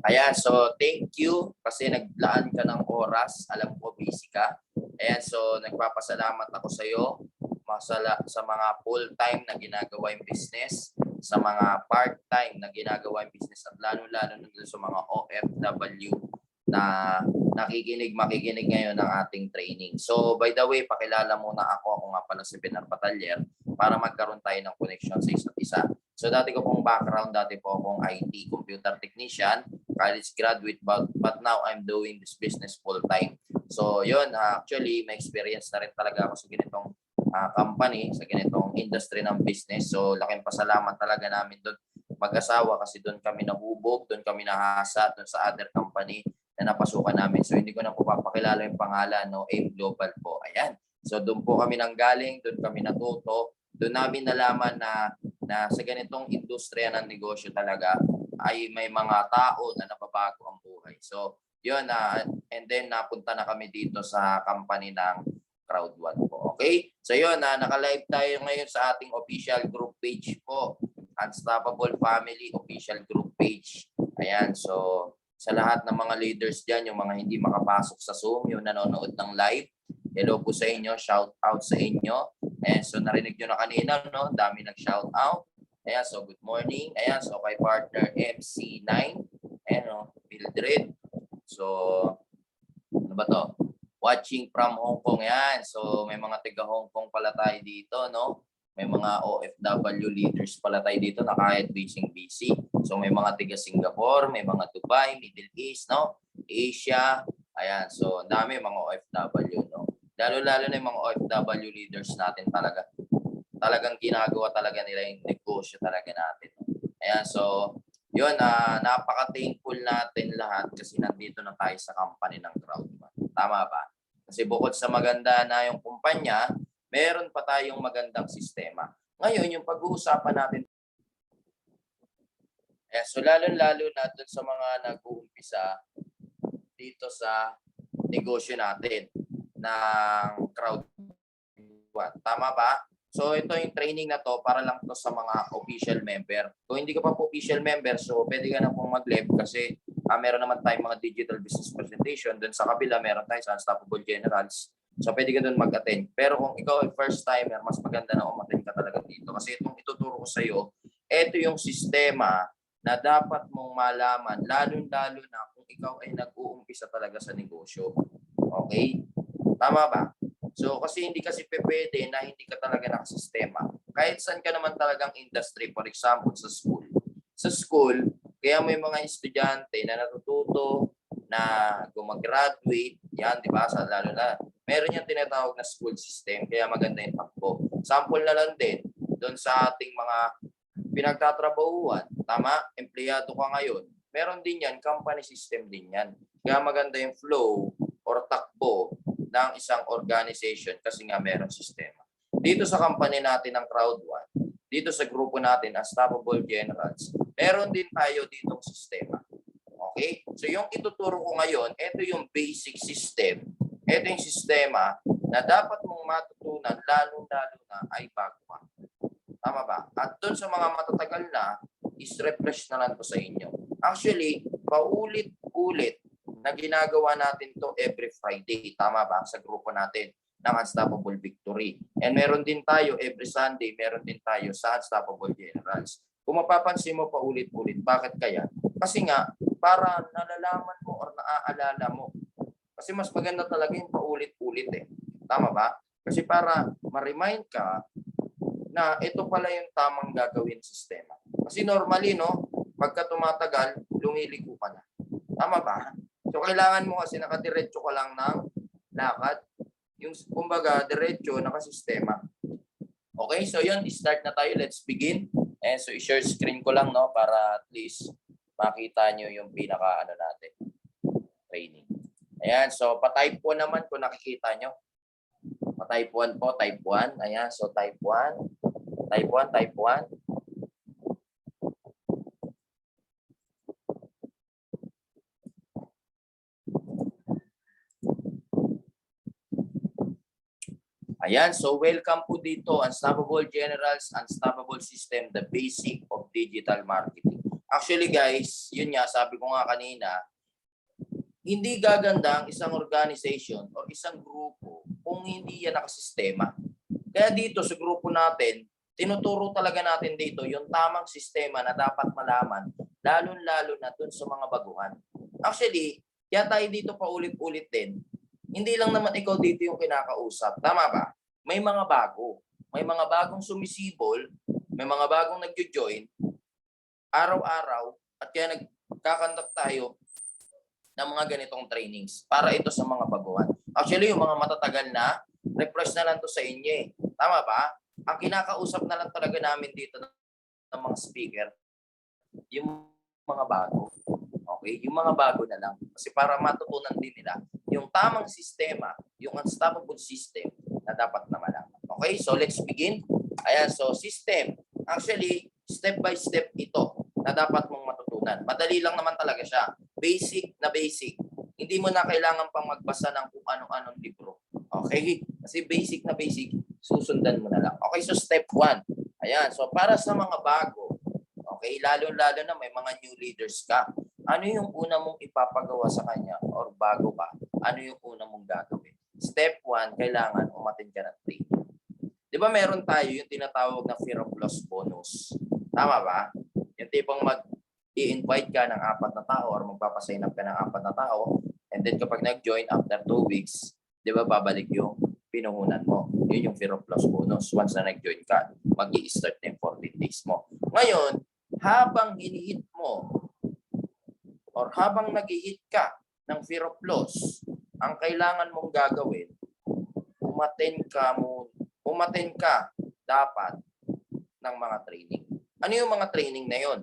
Ayan, so thank you kasi naglaan ka ng oras. Alam ko busy ka. Ayan, so nagpapasalamat ako sa iyo sa mga full-time na ginagawa yung business, sa mga part-time na ginagawa yung business, at lalo-lalo na sa mga OFW na makikinig ngayon ng ating training. So by the way, pakilala muna ako. Ako nga pala si Benar Patalier para magkaroon tayo ng connection sa isa't isa. So dati ko pong background, dati po akong IT computer technician, college graduate, but now I'm doing this business full-time. So yun, actually may experience na rin talaga ako sa ganitong company, sa ganitong industry ng business. So laking pasalamat talaga namin doon mag-asawa kasi doon kami nahubog, doon kami nahasa, doon sa other company na napasukan namin. So hindi ko na po papakilala yung pangalan, no? AIM Global po. Ayan. So doon po kami nanggaling, doon kami natuto, doon namin nalaman na sa ganitong industriya ng negosyo talaga ay may mga tao na nababago ang buhay. So yun, and then napunta na kami dito sa company ng Crowd1 po. Okay? So yun, naka-live tayo ngayon sa ating official group page po. Unstoppable Family official group page. Ayan, so sa lahat ng mga leaders dyan, yung mga hindi makapasok sa Zoom, yung nanonood ng live, hello po sa inyo, shout out sa inyo. Ayan, so narinig nyo na kanina, no? Dami nag-shout out. Ayan, so good morning. Ayan, so kay partner MC9. Ayan, no? Mildred. So, ano ba to? Watching from Hong Kong. Ayan, so may mga taga Hong Kong pala tayo dito, no? May mga OFW leaders pala tayo dito na kahit busy. So may mga taga Singapore, may mga Dubai, Middle East, no? Asia. Ayan, so dami mga OFW, no? Lalo-lalo na yung mga OFW leaders natin talaga. Talagang ginagawa talaga nila yung negosyo talaga natin. Ayan, so yun, napaka-thankful natin lahat kasi nandito na tayo sa company ng Crowd1. Tama ba? Kasi bukod sa maganda na yung kumpanya, meron pa tayong magandang sistema. Ngayon, yung pag-uusapan natin, so lalo-lalo na dun sa mga nag-uumpisa dito sa negosyo natin ng Crowd1. Tama ba? So ito yung training na to para lang to sa mga official member. Kung hindi ka pa po official member, so pwede ka na pong mag-live kasi meron naman tayong mga digital business presentation. Dun sa kabila, meron tayo sa Unstoppable Generals. So pwede ka doon mag-attend. Pero kung ikaw ay first timer, mas maganda na umattend ka talaga dito. Kasi itong ituturo ko sa iyo, ito yung sistema na dapat mong malaman, lalo-lalo na kung ikaw ay nag-uumpisa talaga sa negosyo. Okay? Tama ba? So kasi hindi kasi pwede na hindi ka talaga nakasistema. Kahit saan ka naman talagang industry, for example sa school. Sa school, kaya may mga estudyante na natututo na gumagraduate, yan, di ba? Lalo na meron yung tinatawag na school system, kaya maganda yung takbo. Sample na lang din, doon sa ating mga pinagtatrabahuan, tama? Empleyado ka ngayon. Meron din yan, company system din yan. Kaya maganda yung flow or takbo ng isang organization kasi nga meron sistema. Dito sa company natin ng Crowd1, dito sa grupo natin, Unstoppable Generals, meron din tayo ditong sistema. Okay? So yung ituturo ko ngayon, ito yung basic system. Ito yung sistema na dapat mong matutunan lalo-lalo na ay bago pa. Tama ba? At doon sa mga matatagal na, is-refresh na lang to sa inyo. Actually, paulit-ulit na ginagawa natin to every Friday. Tama ba? Sa grupo natin ng Unstoppable Victory. And meron din tayo every Sunday, meron din tayo sa Unstoppable Generals. Kung mapapansin mo paulit-ulit, bakit kaya? Kasi nga, para nalalaman mo or naaalala mo. Kasi mas maganda talaga yung paulit-ulit eh. Tama ba? Kasi para ma-remind ka na ito pala yung tamang gagawin sistema. Kasi normally, no, pagka tumatagal, lumiligo ka na. Tama ba? So, kailangan mo kasi nakadiretso ka lang ng lakad. Yung, kumbaga, diretso, nakasistema. Okay, so yun, start na tayo. Let's begin. And so, i-share screen ko lang, no, para at least makita nyo yung pinaka, natin, training. Ayan, so, pa-type 1 naman kung nakikita nyo. Pa-type 1 po, type 1. Ayan, so, type 1. Type 1, type 1. Ayan, so welcome po dito, Unstoppable Generals, Unstoppable System, the basic of digital marketing. Actually guys, yun nga, sabi ko nga kanina, hindi gaganda ang isang organization o isang grupo kung hindi yan nakasistema. Kaya dito sa grupo natin, tinuturo talaga natin dito yung tamang sistema na dapat malaman, lalo-lalo na dun sa mga baguhan. Actually, kaya tayo dito paulit-ulit din, hindi lang naman ikaw dito yung kinakausap. Tama ba? May mga bago. May mga bagong sumisibol, may mga bagong nagjo-join, araw-araw, at kaya nagkakandak tayo ng mga ganitong trainings para ito sa mga baguhan. Actually, yung mga matatagal na, refresh na lang to sa inyo eh. Tama ba? Ang kinakausap na lang talaga namin dito ng mga speaker, yung mga bago. Okay? Yung mga bago na lang. Kasi para matutunan din nila yung tamang sistema, yung unstoppable system na dapat na malaman. Okay? So, let's begin. Ayan, so system. Actually, step by step ito na dapat mong matutunan. Madali lang naman talaga siya. Basic na basic. Hindi mo na kailangan pang magbasa ng kung anong-anong libro. Okay? Kasi basic na basic, susundan mo na lang. Okay, so step 1. Ayan, so para sa mga bago, okay, lalo-lalo na may mga new leaders ka, ano yung una mong ipapagawa sa kanya or bago pa? Ano yung una mong gagawin? Step 1, kailangan umattend ka ng training. Di ba meron tayo yung tinatawag na fear of loss bonus? Tama ba? Yung tipong i-invite ka ng 4 na tao or magpapasign up ka ng 4 na tao, and then kapag nag-join after 2 weeks, di ba babalik yung pinuhunan mo. Yun yung fear of loss bonus. Once na nag-join ka, mag-i-start na yung 14 days mo. Ngayon, habang hinihit mo or habang nag-hit ka ng fear of loss, ang kailangan mong gagawin, umattend ka dapat ng mga training. Ano yung mga training na yun?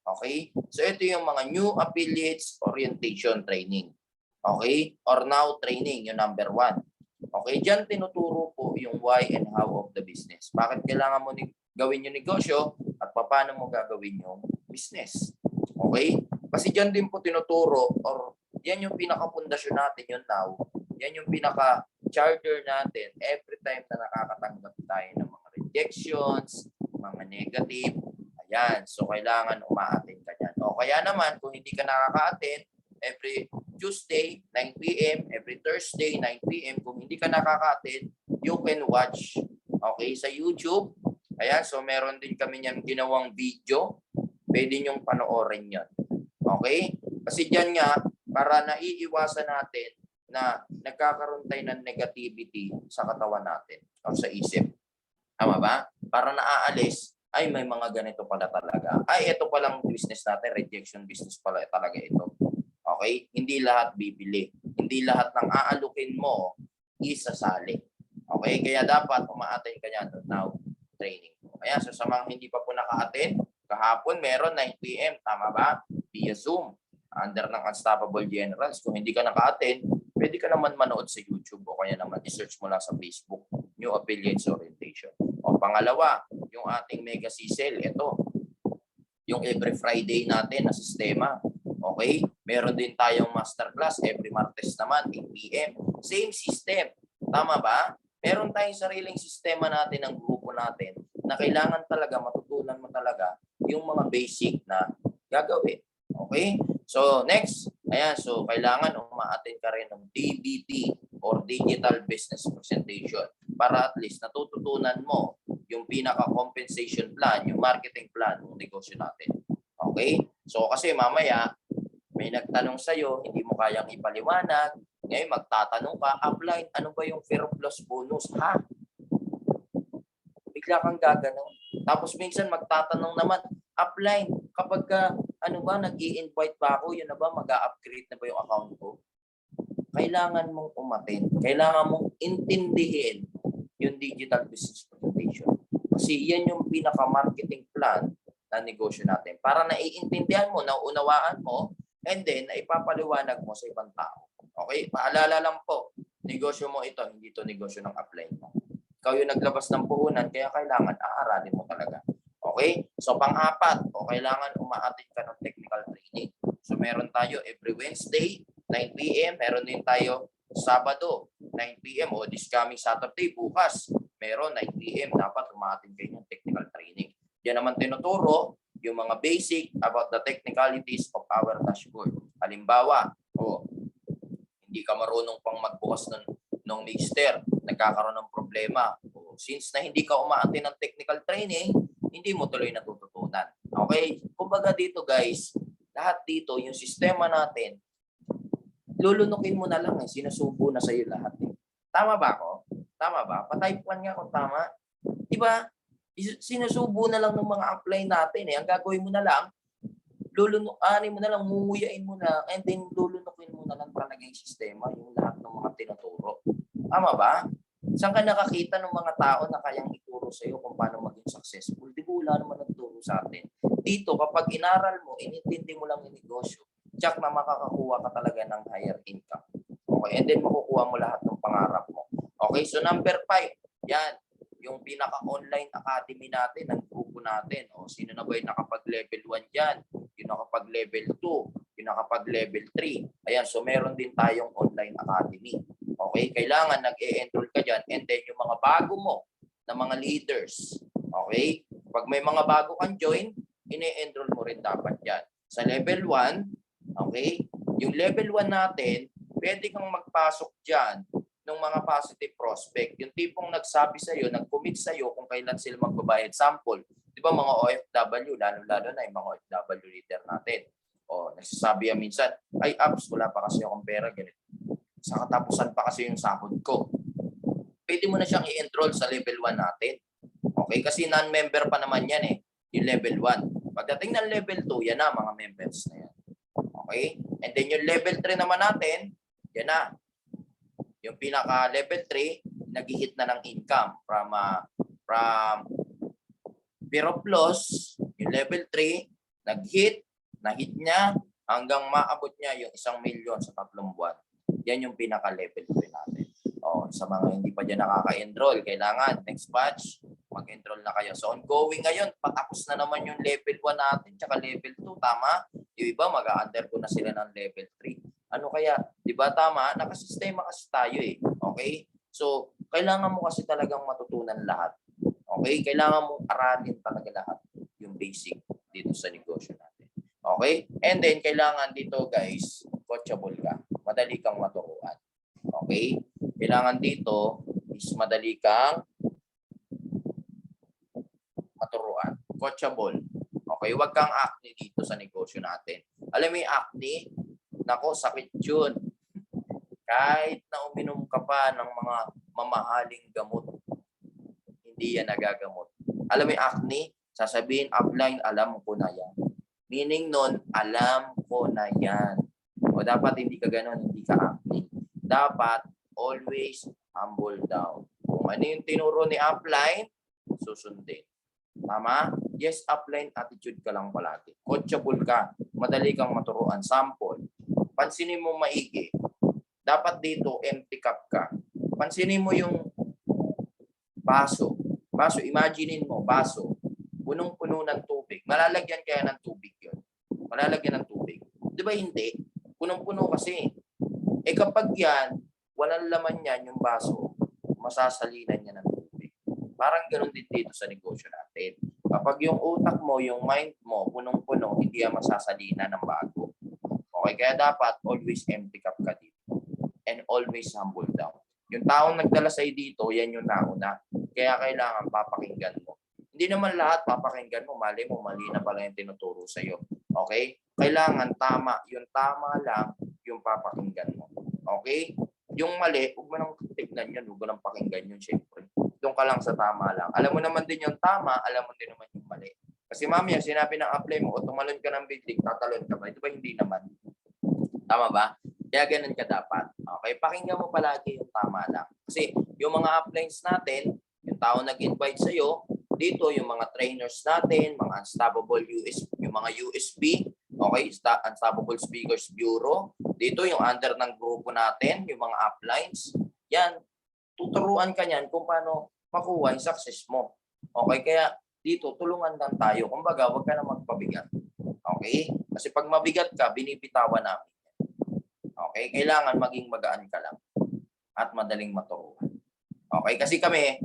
Okay? So ito yung mga new affiliates orientation training. Okay? Or now training, yung number 1. Okay? Diyan tinuturo po yung why and how of the business. Bakit kailangan mo gawin yung negosyo at paano mo gagawin yung business. Okay? Kasi diyan din po tinuturo or yan yung pinaka-pundasyon natin yung now. Yan yung pinaka-charter natin every time na nakakatanggap tayo ng mga rejections, mga negative. Ayan. So, kailangan umaattend ka dyan. O kaya naman, kung hindi ka nakaka-attend, every Tuesday, 9 p.m., every Thursday, 9 p.m., kung hindi ka nakaka-attend, you can watch, okay, sa YouTube. Ayan. So, meron din kami niyan ginawang video. Pwede nyong panoorin yan. Okay? Kasi dyan nga, para naiiwasan natin na nagkakaroon tayo ng negativity sa katawan natin o sa isip. Tama ba? Para naaalis, ay may mga ganito pala talaga. Ay, ito palang business natin, rejection business pala talaga ito. Okay? Hindi lahat bibili. Hindi lahat ng aalukin mo, isasali. Okay? Kaya dapat umaattend ka niyan now training. Ayan, so sa mga hindi pa po naka-attend, kahapon meron 9 p.m. Tama ba? Via Zoom. Under ng Unstoppable Generals. Kung hindi ka naka-attend, pwede ka naman manood sa YouTube o kaya naman i-search mo lang sa Facebook, New Affiliates Orientation. O pangalawa, yung ating Mega CCL, ito. Yung every Friday natin na sistema. Okay? Meron din tayong masterclass every Martes naman, 8 p.m. Same system. Tama ba? Meron tayong sariling sistema natin ng grupo natin na kailangan talaga matutunan mo talaga yung mga basic na gagawin. Okay? So, next. Ayan, so kailangan umaattend ka rin ng DBP or Digital Business Presentation para at least natututunan mo yung pinaka-compensation plan, yung marketing plan ng negosyo natin. Okay? So, kasi mamaya, may nagtanong sa'yo, hindi mo kayang ipaliwanag, ngayon magtatanong ka, upline, ano ba yung fear of loss bonus? Ha? Bigla kang gaganon. Tapos minsan magtatanong naman, upline, kapag nag-i-invite ba ako, yun na ba, mag-a-upgrade na ba yung account ko? Kailangan mong umattend. Kailangan mong intindihin yung digital business presentation. Kasi yan yung pinaka-marketing plan na negosyo natin. Para naiintindihan mo, naunawaan mo, and then naipapaliwanag mo sa ibang tao. Okay? Paalala lang po, negosyo mo ito, hindi ito negosyo ng upline mo. Ikaw yung naglabas ng puhunan, kaya kailangan aaralin mo talaga. Okay? So, pang-apat, kailangan umaattend ka ng technical training. So, meron tayo every Wednesday, 9 p.m. Meron din tayo Sabado, 9 p.m. O this coming Saturday, bukas, meron 9 p.m. Dapat umaattend kayo ng technical training. Yan naman tinuturo yung mga basic about the technicalities of our dashboard. Halimbawa, hindi ka marunong pang magbukas ng Lister, nagkakaroon ng problema. Since na hindi ka umaattend ng technical training, hindi mo tuloy natututunan. Okay? Kumbaga dito guys, lahat dito, yung sistema natin, lulunukin mo na lang sinusubo na sa'yo lahat. Tama ba ako? Tama ba? Pa-type 1 nga kung tama. Diba? Sinusubo na lang ng mga upline natin. Ang gagawin mo na lang, lulunukin mo na lang, mumuyain mo na, and then lulunukin mo na lang talaga yung sistema, yung lahat ng mga tinuturo. Tama ba? Saan ka nakakita ng mga tao na kayang ituro sa'yo kung paano maging successful? Di ba wala naman nagturo sa atin? Dito, kapag inaral mo, inintindi mo lang yung negosyo, tsak na makakakuha ka talaga ng higher income. Okay? And then makukuha mo lahat ng pangarap mo. Okay? So number 5, yan. Yung pinaka-online academy natin, ng grupo natin. Sino na ba yung nakapag-level 1 dyan? Yung nakapag-level 2, yung nakapag-level 3. Ayan, so meron din tayong online academy. Okay? Kailangan nag-e-enroll ka dyan. And then yung mga bago mo na mga leaders. Okay? Pag may mga bago kang join, ine-enroll mo rin dapat dyan. Sa level 1, okay? Yung level 1 natin, pwede kang magpasok dyan ng mga positive prospect. Yung tipong nagsabi sa'yo, nag-commit sa'yo kung kailan sila magbabayad sample. Di ba mga OFW, lalo-lalo na yung mga OFW leader natin. Nagsasabi yan minsan, ay apps, wala pa kasi akong pera, ganito. Sa katapusan pa kasi yung sahod ko. Pwede mo na siyang i-enroll sa level 1 natin. Okay? Kasi non-member pa naman yan yung level 1. Pagdating ng level 2, yan na mga members na yan. Okay? And then yung level 3 naman natin, yan na. Yung pinaka level 3, nag-hit na ng income from Pero Plus, yung level 3, nag-hit, na-hit niya hanggang maabot niya yung 1 milyon sa 3 buwan. Yan yung pinaka level 3 natin. Sa mga hindi pa dyan nakaka-enroll, kailangan next batch, mag-enroll na kayo. So ongoing ngayon, patapos na naman yung level 1 natin, tsaka level 2, tama? Yung iba, mag-undergo na sila ng level 3. Ano kaya, di ba tama? Nakasistema kasi tayo Okay? So, kailangan mo kasi talagang matutunan lahat. Okay? Kailangan mong aralin talaga lahat yung basic dito sa negosyo natin. Okay? And then, kailangan dito guys, coachable ka. Madali kang maturuan. Okay? Kailangan dito is madali kang maturuan. Coachable. Okay? Huwag kang acne dito sa negosyo natin. Alam mo yung acne? Nako, sakit yun. Kahit na uminom ka pa ng mga mamahaling gamot, hindi yan nagagamot. Alam mo yung acne? Sasabihin, upline, alam ko na yan. Meaning nun, alam ko na yan. O dapat hindi ka ganun, hindi ka acne. Dapat always humble down. Kung ano yung tinuro ni upline, susundin. Tama? Yes, upline attitude ka lang palagi. Coachable ka. Madali kang maturuan. Sample. Pansinin mo maigi. Dapat dito, empty cup ka. Pansinin mo yung baso. Baso, imaginein mo, baso. Punong-puno ng tubig. Malalagyan kaya ng tubig yun. Malalagyan ng tubig. Di ba hindi? Punong-puno kasi. Kapag yan, walang laman yan yung baso, masasalinan niya ng tubig. Parang ganun din dito sa negosyo natin. Kapag yung utak mo, yung mind mo, punong-puno, hindi yan masasalina ng bago. Okay, kaya dapat always empty cup ka dito. And always humble down. Yung taong nagdala sa'yo dito, yan yung nauna. Kaya kailangan papakinggan mo. Hindi naman lahat papakinggan mo. Mali na pala yung tinuturo sa'yo. Okay? Kailangan tama. Yung tama lang, yung papakinggan mo. Okay? Yung mali, huwag mo nang tignan yun. Huwag mo nang pakinggan yun, syempre. Doon ka lang sa tama lang. Alam mo naman din yung tama, alam mo din naman yung mali. Kasi mamaya, sinabi ng apply mo, o tumalon ka ng building, tatalon ka ba? Ito ba hindi naman? Tama ba? Kaya ganun ka dapat. Okay? Pakinggan mo palagi yung tama lang. Kasi yung mga uplines natin, yung tao nag-invite sa'yo, dito yung mga trainers natin, mga Unstoppable USB, yung mga USB, okay? Unstoppable Speakers Bureau. Dito yung under ng grupo natin, yung mga uplines. Yan. Tuturuan ka niyan kung paano makuha yung success mo. Okay? Kaya dito, tulungan lang tayo. Kumbaga, huwag ka na magpabigat. Okay? Kasi pag mabigat ka, binibitawan namin. Okay? Kailangan maging magaan ka lang at madaling maturuan. Okay? Kasi kami,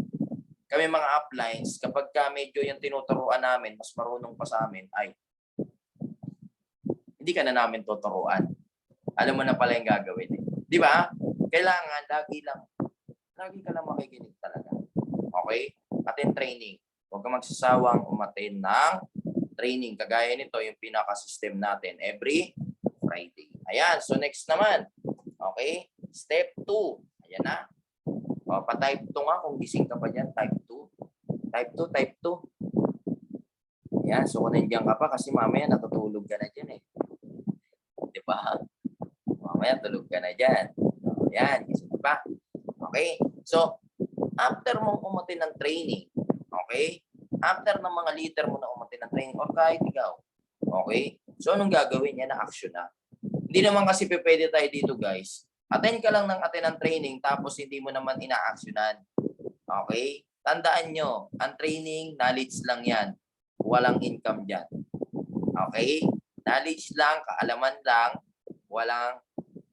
kami mga uplines, kapag ka medyo yung tinuturuan namin, mas marunong pa sa amin, ay hindi ka na namin tuturuan. Alam mo na pala yung gagawin. Eh. Di ba? Kailangan, lagi ka lang makikinig talaga. Okay? Attend training. Huwag ka magsasawang umattend ng training. Kagaya nito, yung pinaka-system natin every Friday. Ayan. So, next naman. Okay? Step 2. Ayan na. O, pa-type 2 nga kung gising ka pa dyan. Type 2. Type 2, type 2. Ayan. So, kung nandiyan ka pa kasi mamaya natutulog ka na dyan eh. Di ba? Mamaya tulog ka na dyan. Ayan. Gising ka pa. Okay? So, after mong umutin ng training, okay? After ng mga leader mo na umutin ng training, or kahit ikaw, okay? So, anong gagawin niya na action na? Hindi naman kasi pwede tayo dito, guys. Attend ka lang ng attend ng training, tapos hindi mo naman ina-actionan. Okay? Tandaan nyo, ang training, knowledge lang yan. Walang income dyan. Okay? Knowledge lang, kaalaman lang, walang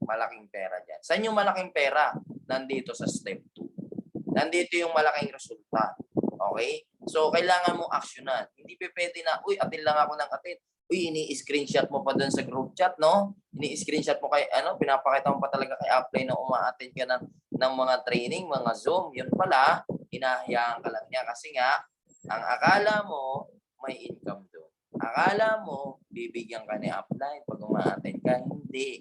malaking pera dyan. Saan yung malaking pera? Nandito sa step 2. Nandito yung malaking resulta. Okay? So, kailangan mong actionan. Hindi pwede na, uy, attend lang ako ng attend. Uy, ini-screenshot mo pa doon sa group chat, no? Ini-screenshot mo kay, pinapakita mo pa talaga kay upline na uma-attend ka ng mga training, mga Zoom. Yun pala, hinahayaan ka lang niya. Kasi nga, ang akala mo, may income doon. Akala mo, bibigyan ka ni upline pag uma-attend ka. Hindi.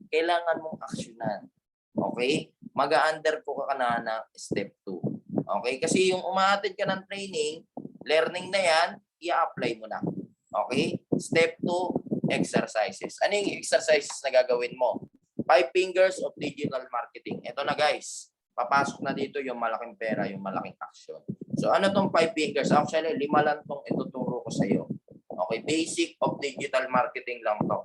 Kailangan mong actionan. Okay? Mag-a-undergo ka na ng step 2. Okay? Kasi yung uma-attend ka ng training, learning na yan, i-apply mo na. Okay? Step 2, exercises. Ano yung exercises na gagawin mo? 5 fingers of digital marketing. Ito na guys. Papasok na dito yung malaking pera, yung malaking action. So ano tong 5 fingers? Actually, 5 lang tong ituturo ko sa iyo. Okay? Basic of digital marketing lang to.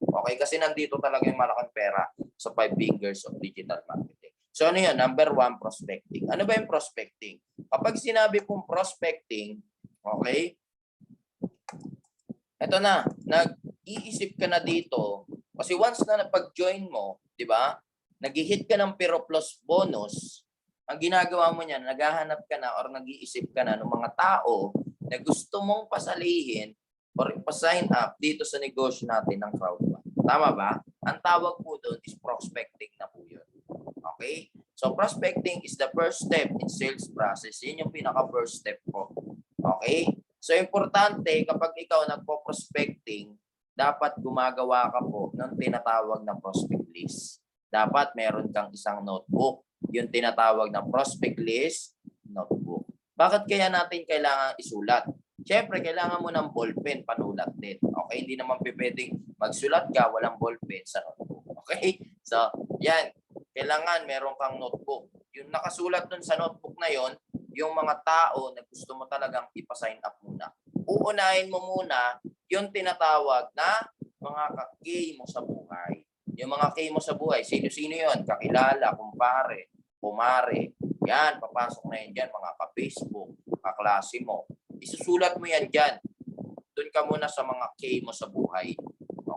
Okay? Kasi nandito talaga yung malaking pera sa 5 fingers of digital marketing. So ano yun? Number 1, prospecting. Ano ba yung prospecting? Kapag sinabi pong prospecting, okay, eto na, nag-iisip ka na dito. Kasi once na napag-join mo, di ba, nag-hit ka ng Pero Plus bonus, ang ginagawa mo niyan, naghahanap ka na or nag-iisip ka na ng mga tao na gusto mong pasalihin or pa-sign up dito sa negosyo natin ng crowdfund. Tama ba? Ang tawag po doon is prospecting na po yun. Okay? So, prospecting is the first step in sales process. Yun yung pinaka-first step ko. Okay? So, importante kapag ikaw nagpo-prospecting, dapat gumagawa ka po ng tinatawag na prospect list. Dapat meron kang isang notebook. Yung tinatawag na prospect list notebook. Bakit kaya natin kailangan isulat? Siyempre, kailangan mo ng ballpen, panulat din. Okay? Hindi naman pwedeng magsulat ka, walang ballpen sa notebook. Okay? So, yan. Kailangan meron kang notebook. Yung nakasulat dun sa notebook na yon, yung mga tao na gusto mo talagang ipa-sign up muna. Uunahin mo muna yung tinatawag na mga ka-key mo sa buhay. Yung mga key mo sa buhay, sino-sino yon? Kakilala, kumpare, kumare. Yan, papasok na yan dyan, mga ka-Facebook, kaklase mo. Isusulat mo yan dyan. Doon ka muna sa mga key mo sa buhay.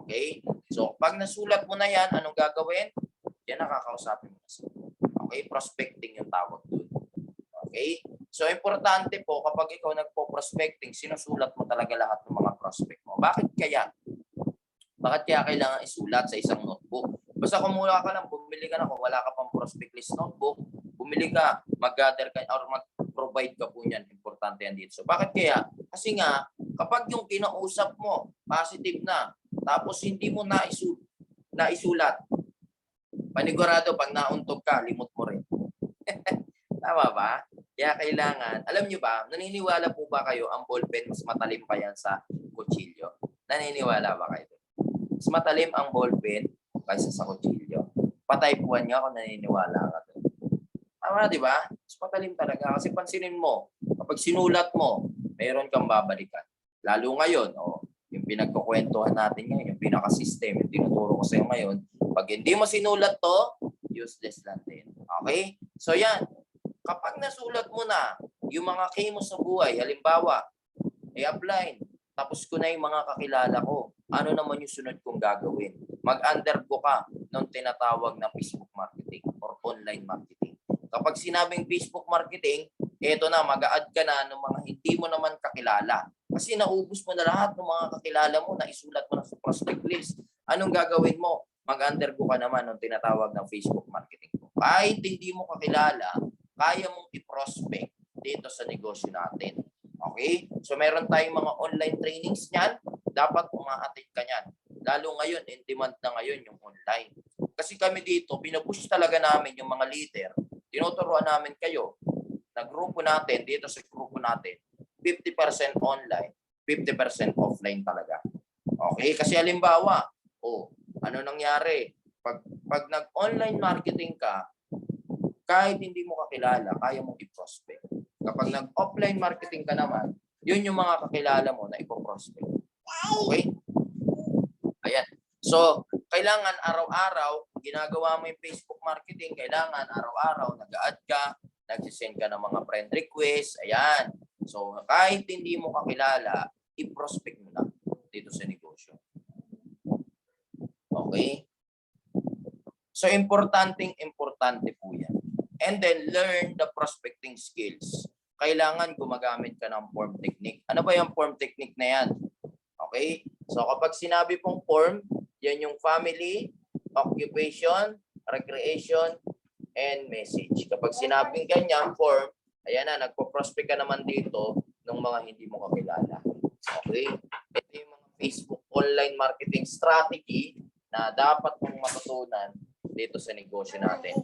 Okay? So, pag nasulat mo na yan, anong gagawin? Yan nakakausapin mo na sila. Okay? Prospecting yung tawag doon. Okay? So, importante po kapag ikaw nagpo-prospecting, sinusulat mo talaga lahat ng mga prospect mo. Bakit kaya? Bakit kaya kailangan isulat sa isang notebook? Basta kumuha ka lang, bumili ka na kung wala ka pang prospect list notebook, bumili ka, mag-gather ka or mag-provide ka po niyan. Importante yan dito. So, bakit kaya? Kasi nga, kapag yung kinausap mo, positive na, tapos hindi mo naisulat, panigurado, pag nauntog ka, limot mo rin. Tama ba? Kaya kailangan, alam nyo ba, naniniwala po ba kayo ang ballpen mas matalim pa yan sa kutsilyo? Naniniwala ba kayo? Mas matalim ang ballpen kaysa sa kutsilyo. Patay po nyo kung naniniwala ka doon. Tama, di ba? Mas matalim talaga. Kasi pansinin mo, kapag sinulat mo, mayroon kang babalikan. Lalo ngayon, yung pinagkukwentuhan natin ngayon, yung pinaka-system, yung tinuturo ko sa iyo ngayon, pag hindi mo sinulat to, useless lang din. Okay? So yan, kapag nasulat mo na yung mga key mo sa buhay, halimbawa, i-apply, tapos ko na yung mga kakilala ko, ano naman yung sunod kong gagawin? Mag-undergo ka ng tinatawag na Facebook marketing or online marketing. Kapag sinabing Facebook marketing, eto na, mag-a-add ka na ng mga hindi mo naman kakilala. Kasi naubos mo na lahat ng mga kakilala mo na isulat mo na sa prospect list. Anong gagawin mo? Mag-undergo ka naman ng tinatawag ng Facebook marketing. Kahit hindi mo kakilala, kaya mong i-prospect dito sa negosyo natin. Okay? So meron tayong mga online trainings niyan. Dapat uma-attend ka niyan. Lalo ngayon, in demand na ngayon yung online. Kasi kami dito, pinupush talaga namin yung mga leader. Tinuturuan namin kayo na grupo natin, dito sa grupo natin, 50% online, 50% offline talaga. Okay? Kasi halimbawa, ano nangyari? Pag nag-online marketing ka, kahit hindi mo kakilala, kaya mo i-prospect. Kapag nag-offline marketing ka naman, yun yung mga kakilala mo na ipo-prospect. Okay? Ayan. So, kailangan araw-araw, ginagawa mo yung Facebook marketing, kailangan araw-araw, nag-a-add ka, nagsisend ka ng mga friend request, ayan. So, kahit hindi mo kakilala, i-prospect mo na dito sa negosyo. Okay? So, importante po yan. And then, learn the prospecting skills. Kailangan gumagamit ka ng form technique. Ano ba yung form technique na yan? Okay? So, kapag sinabi pong form, yan yung family, occupation, recreation, and message. Kapag sinabing ganyan, form, ayan na, nagpo-prospect ka naman dito ng mga hindi mo kakilala. Okay? Ito yung mga Facebook online marketing strategy na dapat mong matutunan dito sa negosyo natin.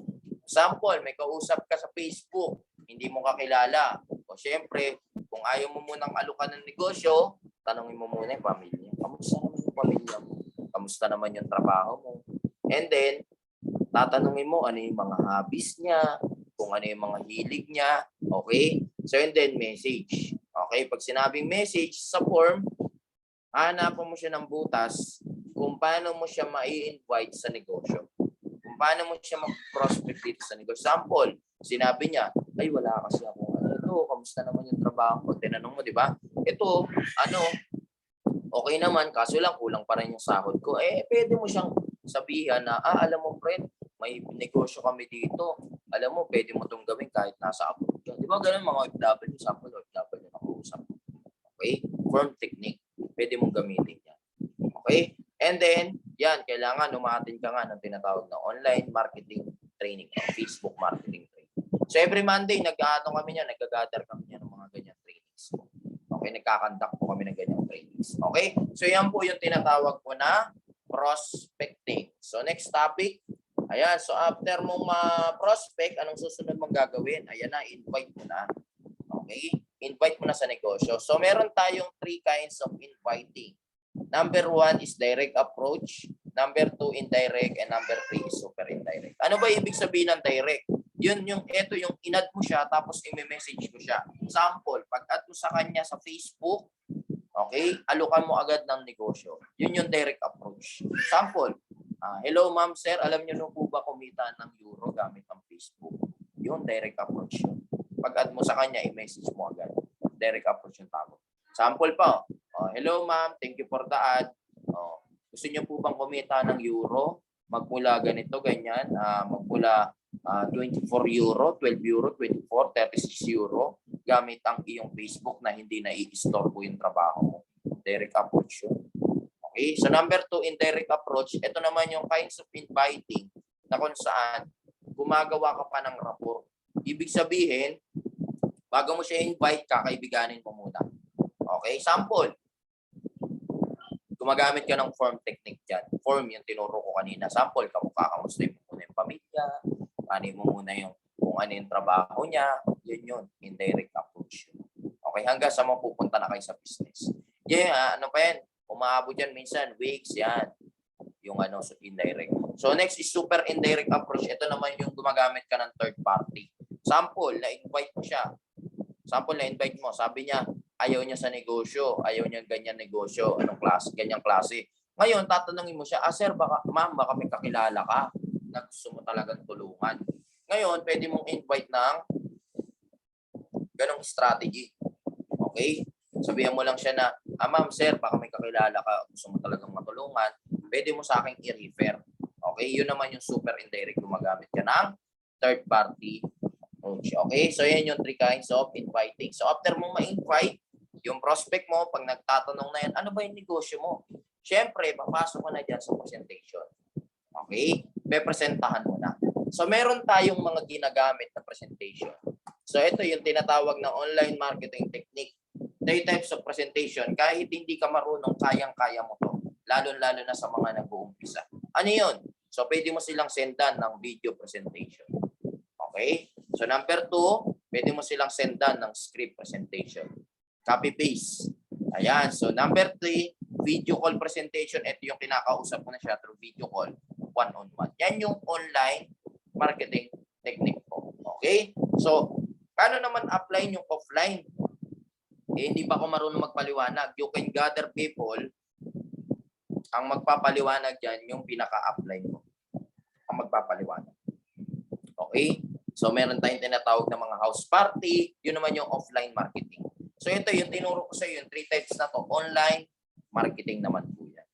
Example, may kausap ka sa Facebook, hindi mo kakilala. O syempre, kung ayaw mo munang alukan ng negosyo, tanongin mo muna yung pamilya. Kamusta naman yung pamilya mo? Kamusta naman yung trabaho mo? And then, tatanungin mo ano yung mga hobbies niya, kung ano yung mga hilig niya. Okay? So, and then message. Okay? Pag sinabing message sa form, hanapan mo siya ng butas kung paano mo siya ma-invite sa negosyo. Kung paano mo siya mag-prospect dito sa negosyo. Sample, sinabi niya, ay wala kasi ako. Ito, kamusta naman yung trabaho ko? Tinanong mo, di ba? Ito, okay naman, kaso lang kulang pa rin yung sahod ko. Pwede mo siyang sabihan na, alam mo friend, may negosyo kami dito. Alam mo, pwede mo itong gawin kahit nasa abroad ka. Di ba ganun mga OFW, sample OFW na kausap. Okay? Form technique. Pwede mong gamitin yan. Okay? And then, yan, kailangan umatin ka nga ng tinatawag na online marketing training o Facebook marketing training. So every Monday, nag-gather kami niyan ng mga ganyan trainings. Okay, nagkakandak po kami ng ganyang trainings. Okay? So yan po yung tinatawag ko na prospecting. So next topic, ayan, so after mong ma-prospect, anong susunod mong gagawin? Ayan na, invite mo na. Okay? Invite mo na sa negosyo. So meron tayong 3 kinds of inviting. Number 1 is direct approach. Number 2, indirect. And number 3 is super indirect. Ano ba ibig sabihin ng direct? Ito yung in-add mo siya tapos i-message mo siya. Sample, pag-add mo sa kanya sa Facebook, okay, alukan mo agad ng negosyo. Yun yung direct approach. Sample, hello ma'am, sir, alam niyo na po ba kumita ng euro gamit ang Facebook? Yun, direct approach yun. Pag-add mo sa kanya, i-message mo agad. Direct approach yung tawag. Sample pa, hello ma'am, thank you for the ad. Gusto niyo po bang kumita ng euro? Magmula ganito, ganyan. Magmula 24 euro, 12 euro, 24, 36 euro gamit ang iyong Facebook na hindi na i-istorbo yung trabaho mo. Direct approach yun. Okay? So number 2, indirect approach. Ito naman yung kinds of inviting na kung saan gumagawa ka pa ng rapport. Ibig sabihin, bago mo siya invite, kakaibiganin mo muna. Okay? Sample. Gumagamit ka ng form technique dyan. Form yung tinuro ko kanina. Sample, kamusta mo muna yung pamilya, ano mo muna yung kung ano yung trabaho niya, yun, indirect approach. Okay, hanggang sa mapupunta na kayo sa business. Ano pa yan? Umaabot yan minsan, weeks, yan. Yung indirect. So next is super indirect approach. Ito naman yung gumagamit ka ng third party. Sample, na-invite mo siya. Sample, na-invite mo. Sabi niya, ayaw niya sa negosyo. Ayaw niya ganyan negosyo. Anong klase? Ganyang klase. Ngayon, tatanungin mo siya, sir, ma'am, baka may kakilala ka na gusto mo talagang tulungan. Ngayon, pwede mong invite ng ganong strategy. Okay? Sabihan mo lang siya na, ma'am, sir, baka may kakilala ka, gusto mo talagang matulungan, pwede mo sa akin i-refer. Okay? Yun naman yung super indirect, gumagamit ka ng third party Okay? So, yan yung 3 kinds of inviting. So, after mo ma-invite, yung prospect mo, pag nagtatanong na yan, ano ba yung negosyo mo? Siyempre, papasok ko na dyan sa presentation. Okay? Pepresentahan mo na. So, meron tayong mga ginagamit na presentation. So, ito yung tinatawag na online marketing technique. 3 types of presentation. Kahit hindi ka marunong, kayang-kaya mo to. Lalo-lalo na sa mga nag-uumpisa. Ano yun? So, pwede mo silang sendan ng video presentation. Okay? So, number 2, pwede mo silang sendan ng script presentation. Copy-paste. Ayan. So, number 3, video call presentation. Ito yung kinakausap mo na siya through video call, one-on-one. Yan yung online marketing technique ko. Okay? So, paano naman apply yung offline? Hindi pa ako marunong magpaliwanag. You can gather people. Ang magpapaliwanag dyan, yung pinaka-apply mo. Ang magpapaliwanag. Okay? So, meron tayong tinatawag na mga house party. Yun naman yung offline marketing. So, ito yung tinuro ko sa iyo, yung 3 types na to. Online marketing naman po yan.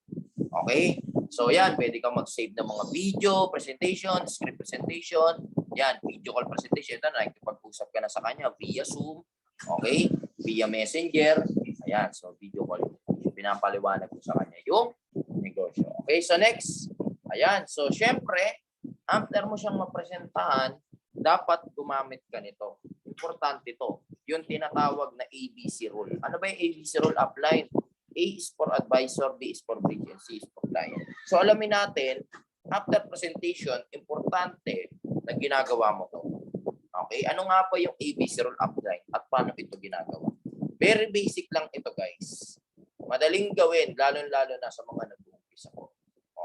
Okay? So, yan. Pwede kang mag-save ng mga video, presentation, script presentation. Yan. Video call presentation. Ito, nakikipag-usap ka na sa kanya via Zoom. Okay? Via Messenger. Ayan. So, video call. Pinapaliwanag ko sa kanya yung negosyo. Okay? So, next. Ayan. So, syempre, after mo siyang mapresentahan, dapat gumamit ka nito. Importante ito. Yung tinatawag na ABC rule. Ano ba yung ABC rule? Upline. A is for advisor, B is for bridge, and C is for client. So alamin natin, after presentation, importante na ginagawa mo to. Okay? Ano nga po yung ABC rule upline at paano ito ginagawa? Very basic lang ito, guys. Madaling gawin, lalo-lalo na sa mga nag-uumpisa ko.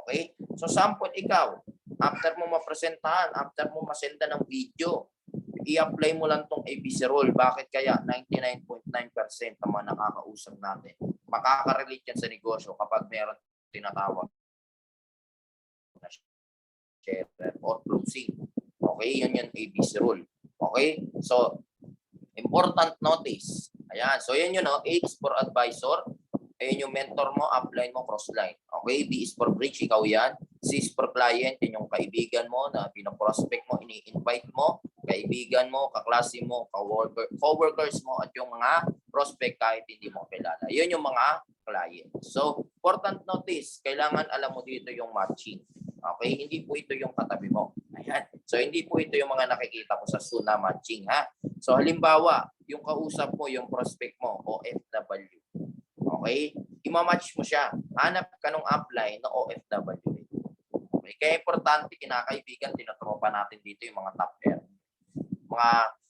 Okay? So sample, ikaw, after mo mapresentahan, after mo masenda ng video, i-apply mo lang tong ABC rule. Bakit kaya 99.9% ng mga nakakausap natin makaka-relate yan sa negosyo kapag meron tinatawag na share or closing. Okay? Yun yung ABC rule. Okay? So, important notice. Ayan. So, yan yun. A is for advisor. Ayun yung mentor mo, upline mo, crossline. Okay? B is for bridge. Ikaw yan. C is for client. Yan yung kaibigan mo na pinaprospect mo, ini-invite mo, kaibigan mo, kaklase mo, coworkers mo, at yung mga prospect kahit hindi mo kilala. Yun yung mga client. So, important notice, kailangan alam mo dito yung matching. Okay? Hindi po ito yung katabi mo. Ayan. So, hindi po ito yung mga nakikita ko sa Suna matching, ha? So, halimbawa, yung kausap mo, yung prospect mo, OFW. Okay? Ima-match mo siya. Hanap ka ng upline na OFW. Okay? Kaya importante, kinakaibigan, tinatropa natin dito yung mga top air.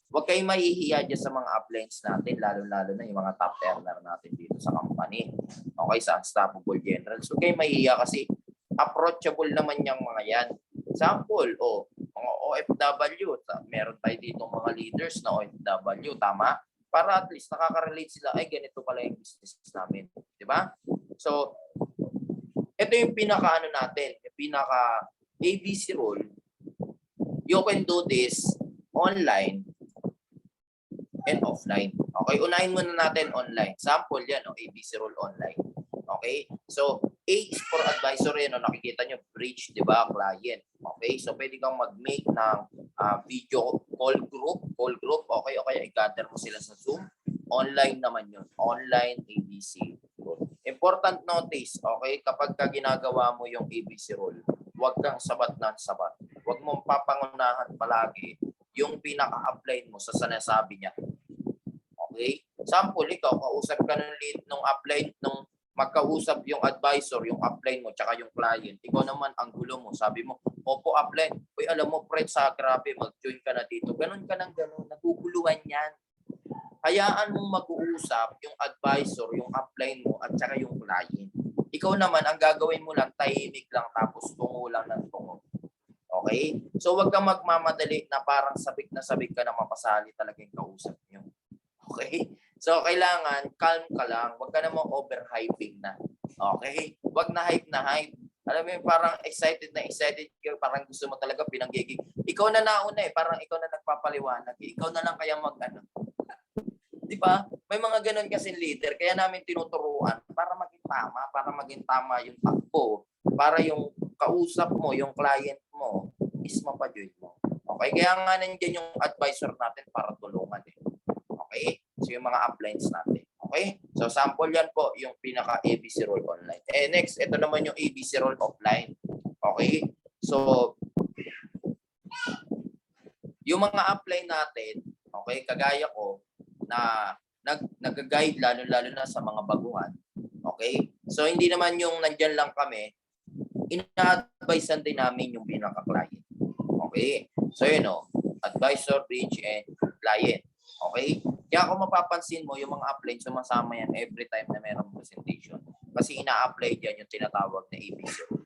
Huwag kayong mahihiya dyan sa mga uplines natin, lalo-lalo na yung mga top earner natin dito sa company. Okay, sa Unstoppable Generals. Huwag kayong mahihiya kasi approachable naman yung mga yan. Example, mga OFW. Meron tayo dito mga leaders na OFW, tama? Para at least nakaka-relate sila, ay ganito pala yung business namin. Di ba? So, ito yung pinaka-ano natin, yung pinaka-ABC rule. You can do this online and offline. Okay, unahin muna natin online. Sample yan, ABC rule online. Okay? So, A is for advisor yan, nakikita nyo, bridge, di ba, client. Okay? So, pwede kang mag-make ng video call group, okay? O kaya i-gather mo sila sa Zoom. Online naman yun. Online ABC rule. Important notice, okay? Kapag ka ginagawa mo yung ABC rule, huwag kang sabat na sabat. Huwag mong papangunahan palagi yung pinaka-apply mo sa sinasabi niya. Okay? Sample, ikaw, kausap ka ng lead nung upline, nung magkausap yung advisor, yung upline mo, tsaka yung client. Ikaw naman, ang gulo mo. Sabi mo, opo, upline. Uy, alam mo, friend, sa grabe, mag-join ka na dito. Ganon ka ng ganon. Naguguluhan yan. Hayaan mong mag-uusap yung advisor, yung upline mo, at tsaka yung client. Ikaw naman, ang gagawin mo lang, tahimik lang, tapos tungo lang ng tungo. Okay? So, wag kang magmamadali na parang sabik na sabik ka na mapasali talaga yung kausap nyo. Okay? So, kailangan calm ka lang. Wag ka namang overhyping na. Okay? Wag na hype. Alam mo yung parang excited ka, parang gusto mo talaga pinanggigig. Ikaw na nauna eh, parang ikaw na nagpapaliwanag. Ikaw na lang kaya mag-ano. Di ba? May mga ganun kasi leader, kaya namin tinuturuan para maging tama yung takbo, para yung kausap mo, yung client mo, is mapajoy mo. Okay? Kaya nga nandiyan yung advisor natin para tulungan eh. Okay? So yung mga uplines natin. Okay? So sample yan po yung pinaka ABC role online. Next, ito naman yung ABC role offline. Okay? So yung mga upline natin, okay, kagaya ko na nag-guide lalo na sa mga baguhan. Okay? So hindi naman yung nandyan lang kami, ina-advisean din namin yung pinaka-client. Okay? So yun o, advisor, bridge, and client. Okay? Kaya kung mapapansin mo, yung mga upline, sumasama yan every time na mayroong presentation. Kasi ina-apply dyan yung tinatawag na ABC rule.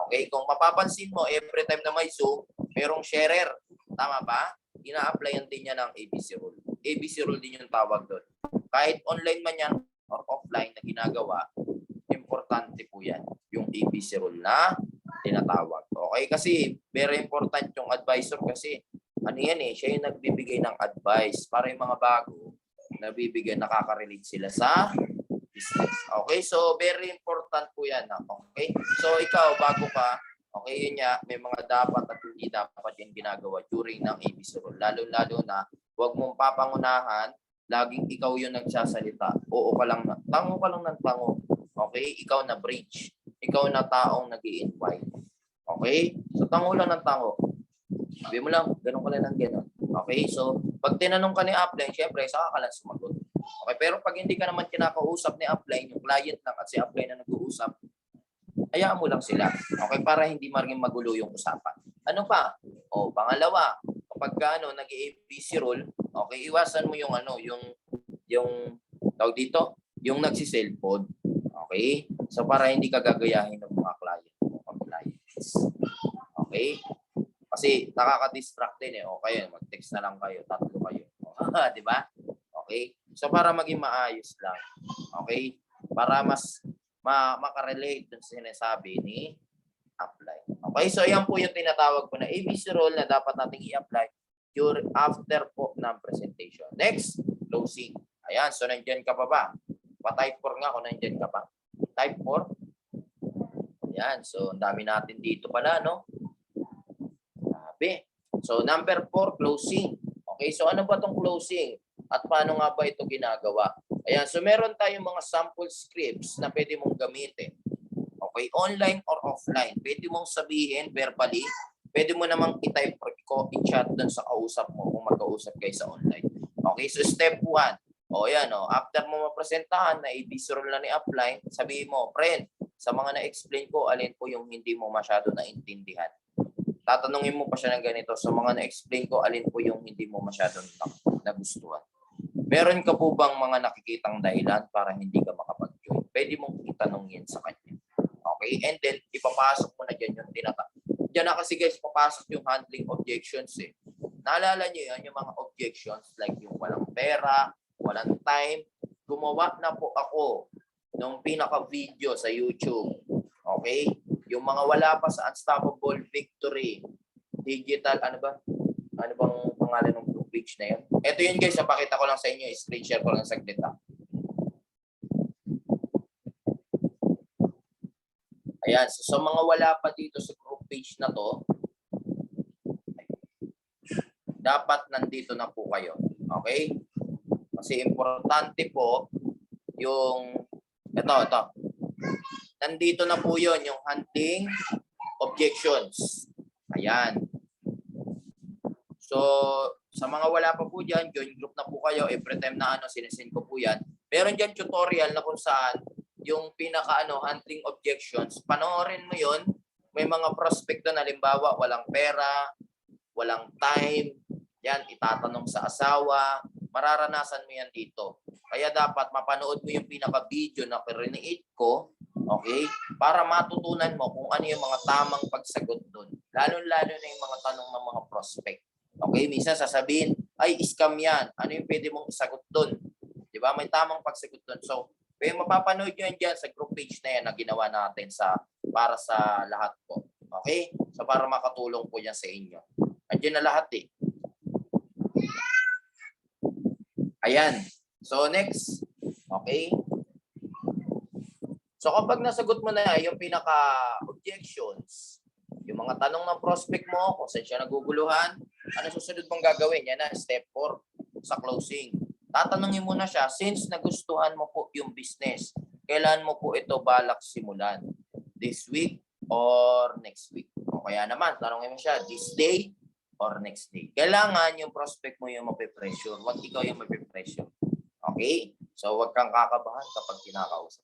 Okay? Kung mapapansin mo, every time na may Zoom, mayroong sharer. Tama ba? Ina-applyan din niya ng ABC rule. ABC rule din yung tawag doon. Kahit online man yan or offline na ginagawa, importante po yan. Yung ABC rule na tinatawag. Okay? Kasi very important yung advisor kasi ano yan eh, siya yung nagbibigay ng advice para yung mga bago, nabibigyan, nakaka-relate sila sa business. Okay? So, very important po yan. Okay? So, ikaw, bago ka, okay, yun nga, may mga dapat at hindi dapat yung ginagawa during ng ABC rule. Lalo-lalo na, huwag mong papangunahan, laging ikaw yung nagsasalita. Oo ka lang, tango ka lang ng tango. Okay? Ikaw na bridge. Ikaw na taong nag-i-invite. Okay? So, tango lang ng tango. Sabi mo lang, ganun ka lang ng ganun. Okay? So, pag tinanong ka ni upline, syempre, saka ka lang sumagot. Okay? Pero pag hindi ka naman kinakausap ni upline, yung client lang at si upline na nag-uusap, hayaan mo lang sila. Okay? Para hindi maging magulo yung usapan. Ano pa? O, pangalawa, kapag nag-ABC rule, okay, iwasan mo yung tawag dito, yung nagsi-cellphone. Okay? So, para hindi ka gagayahin ng mga clients. Okay? Kasi nakaka-distract din eh. O kayo, mag-text na lang kayo, tatlo kayo. Di ba? Okay? So para maging maayos lang. Okay? Para mas makarelate dun sa sinasabi ni apply. Okay? So ayan po yung tinatawag ko na ABC rule na dapat nating i-apply after po ng presentation. Next, closing. Ayan. So nandyan ka pa ba? Pa-type 4 nga kung nandyan ka pa. Type 4. Ayan. So ang dami natin dito pala, no? So, number 4, closing. Okay, so ano ba itong closing? At paano nga ba ito ginagawa? Ayan, so meron tayong mga sample scripts na pwede mong gamitin. Okay, online or offline. Pwede mong sabihin verbally. Pwede mo namang i-type or i-chat dun sa kausap mo kung magkausap kayo sa online. Okay, so step 1. O yan, after mo mapresentahan na ABC rule na ni-apply, sabihin mo, friend, sa mga na-explain ko, alin po yung hindi mo masyado naintindihan. Tatanungin mo pa siya ng ganito, sa mga na-explain ko, alin po yung hindi mo masyadong nagustuhan. Meron ka po bang mga nakikitang dahilan para hindi ka makapag-join? Pwede mong itanong yan sa kanya. Okay? And then, ipapasok mo na dyan yung Diyan na kasi guys, papasok yung handling objections eh. Naalala nyo yan, yung mga objections like yung walang pera, walang time. Gumawa na po ako ng pinaka-video sa YouTube. Okay? Yung mga wala pa sa Unstoppable Victory Digital, ano bang pangalan ng group page na yun? Ito yun guys, napakita ko lang sa inyo, screen share ko lang saglit ha. Ayan, so sa mga wala pa dito sa group page na to, dapat nandito na po kayo. Okay? Kasi importante po yung ito. Nandito na po yun, yung hunting objections. Ayan. So, sa mga wala pa po dyan, join group na po kayo. Every time na sinesend ko po yan. Meron dyan tutorial na kung saan yung pinaka hunting objections. Panoorin mo yun. May mga prospect doon, halimbawa, walang pera, walang time. Yan, itatanong sa asawa. Mararanasan mo yan dito. Kaya dapat mapanood mo yung pinaka-video na create ko. Okay? Para matutunan mo kung ano yung mga tamang pagsagot doon. Lalo-lalo na yung mga tanong ng mga prospect. Okay? Minsan sasabihin, ay, scam yan. Ano yung pwede mong isagot doon? Di ba? May tamang pagsagot doon. So, mapapanood nyo yan dyan sa group page na yan na ginawa natin para sa lahat po. Okay? So, para makatulong po yan sa inyo. Andiyan na lahat eh. Ayan. So, next. Okay? So kapag nasagot mo na yung pinaka-objections, yung mga tanong ng prospect mo, kung saan siya naguguluhan, Ano susunod mong gagawin? Yan na, step 4 sa closing. Tatanungin mo na siya, since nagustuhan mo po yung business, kailan mo po ito balak simulan? This week or next week? O kaya naman, tanongin mo siya, this day or next day? Kailangan yung prospect mo yung mapipressure, wag ikaw yung mapipressure. Okay? So, wag kang kakabahan kapag kinakausap.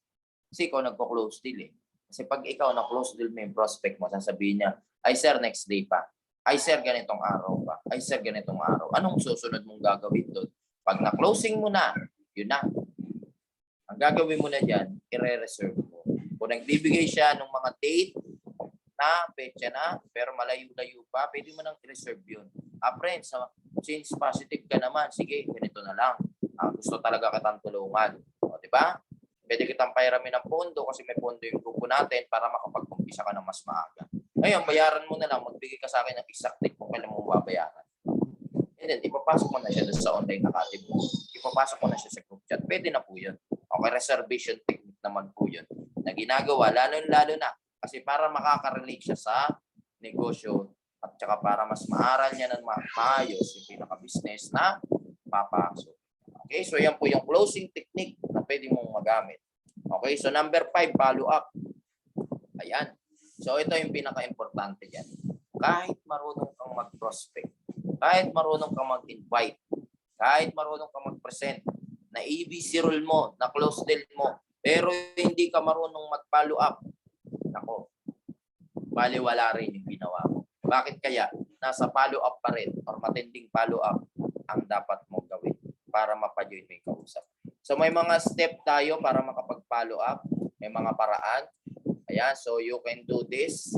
Kasi ikaw nagpo-close deal eh. Kasi pag ikaw na-close deal mo yung prospect mo, sasabihin niya, ay sir, next day pa. Ay sir, ganitong araw pa. Ay sir, ganitong araw. Anong susunod mong gagawin doon? Pag na-closing mo na, yun na. Ang gagawin mo na dyan, i-reserve mo. Kung nagbibigay siya ng mga date na, petsa na, pero malayo-layo pa, pwede mo nang i-reserve yun. Friends, since positive ka naman, sige, ganito na lang. Gusto talaga kitang tulungan. O, di ba? Pwede kitang pairamin ng pondo kasi may pondo yung grupo natin para makapag-umpisa ka ng mas maaga. Ngayon, bayaran mo na lang, magbigay ka sa akin ng exact date kung kailan mo babayaran. And then, ipapasok mo na siya sa online academy. Ipapasok mo na siya sa group chat. Pwede na po yun. Okay, reservation technique naman po yun na ginagawa, lalo na. Kasi para makaka-relate siya sa negosyo at saka para mas maaral niya ng maayos yung pinaka-business na papasok. Okay, so yan po yung closing technique na pwede mong magamit. Okay, so number 5, follow up. Ayan. So ito yung pinaka-importante dyan. Kahit marunong kang mag-prospect, kahit marunong kang mag-invite, kahit marunong kang mag-present, na ABC rule mo, na close deal mo, pero hindi ka marunong mag-follow up, nako, baliwala rin yung ginawa mo. Bakit kaya? Nasa follow up pa rin or matinding follow up ang dapat mong gawin para mapajoin mo yung kausap. So may mga step tayo para makapag-follow up. May mga paraan. Ayan, so you can do this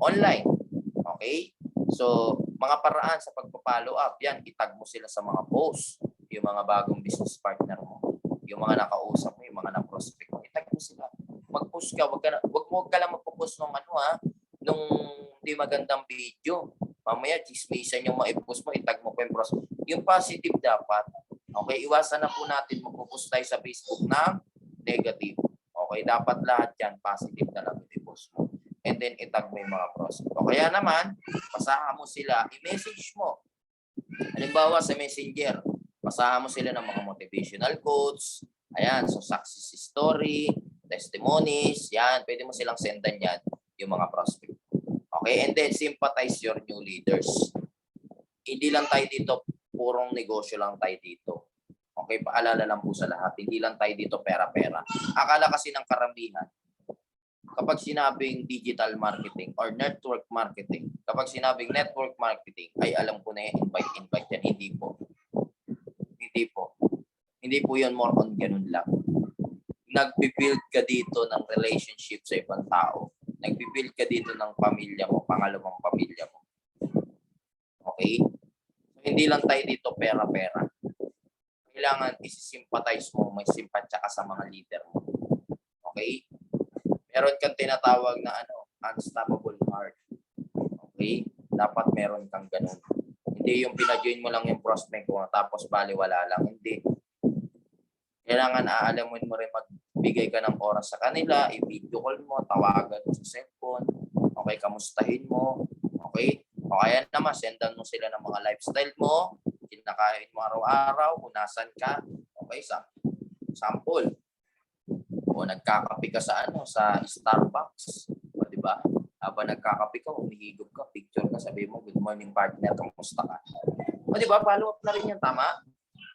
online. Okay? So mga paraan sa pagpa-follow up, yan, itag mo sila sa mga posts, yung mga bagong business partner mo, yung mga nakausap mo, yung mga na-prospect mo, itag mo sila. Mag-post ka, wag ka lang magpo-post ng nung hindi magandang video. Mamaya, chismisan yung ma-post mo, itag mo pa yung prospect. Yung positive dapat. Okay, iwasan na po natin magpo-post tayo sa Facebook na negative. Okay, dapat lahat yan positive na lang i-post mo. And then itag mo yung mga prospect. O kaya naman, pasahan mo sila, i-message mo. Halimbawa sa Messenger, pasahan mo sila ng mga motivational quotes. Ayan, so success story, testimonies, yan, pwede mo silang sendan yan, yung mga prospect. Okay, and then sympathize your new leaders. Hindi lang tayo dito, purong negosyo lang tayo dito. Okay, paalala lang po sa lahat, hindi lang tayo dito pera-pera. Akala kasi ng karamihan, kapag sinabing digital marketing or network marketing, kapag sinabing network marketing, ay alam ko na yan, invite yan. Hindi po. Hindi po. Hindi po yun, more on ganun lang. Nagbibuild ka dito ng relationship sa ibang tao. Nagbibuild ka dito ng pamilya mo, pangalawang pamilya mo. Okay? So, hindi lang tayo dito pera-pera. Kailangan isi-sympathize mo, may simpatya ka sa mga leader mo. Okay? Meron kang tinatawag na unstoppable heart. Okay? Dapat meron kang ganun. Hindi yung pina-join mo lang yung prospect mo tapos baliwala lang. Hindi. Kailangan aalamin mo rin magbigay ka ng oras sa kanila, i-video call mo, tawagan mo sa cellphone, okay, kamustahin mo, okay? O kaya naman, sendan mo sila ng mga lifestyle mo, kinakain mo araw-araw, kung nasan ka, okay, sample. O nagkakape ka sa sa Starbucks, o di ba? Habang nagkakape ka, humihigop ka, picture ka, sabi mo, good morning partner, kamusta ka? O di ba, follow up na rin yan, tama?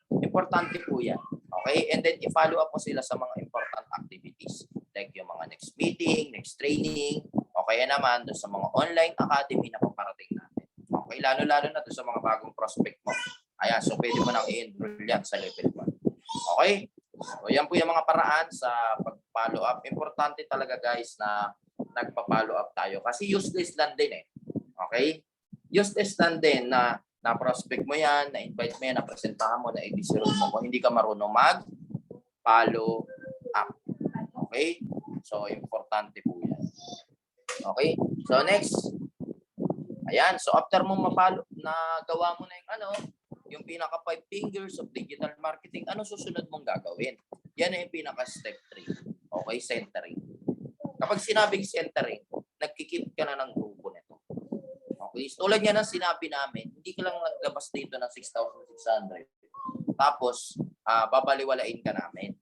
Importante po yan. Okay? And then, i-follow up mo sila sa mga important activities. Like yung mga next meeting, next training, o kaya naman doon sa mga online academy na paparating natin. Okay? Lalo-lalo na doon sa mga bagong prospect mo. Ayan, so pwede mo nang i-enroll yan sa level 1. Okay? So, yan po yung mga paraan sa pag-follow up. Importante talaga guys na nagpa-follow up tayo. Kasi useless lang din eh. Okay? Useless lang din na prospect mo yan, na-invite mo yan, na-presentahan mo, na-edisiro mo kung hindi ka marunong mag-follow up. Okay? So, importante po yan. Okay? So, next. Ayan. So, after mo ma-follow, nagawa mo na yung pinaka 5 fingers of digital marketing, ano susunod mong gagawin? Yan yung pinaka step 3. Okay? Centering. Kapag sinabing centering, nagkikip ka na ng grupo nito. Okay? So, tulad nga ng sinabi namin, hindi ka lang naglabas dito ng 6,600. Tapos, babaliwalain ka namin.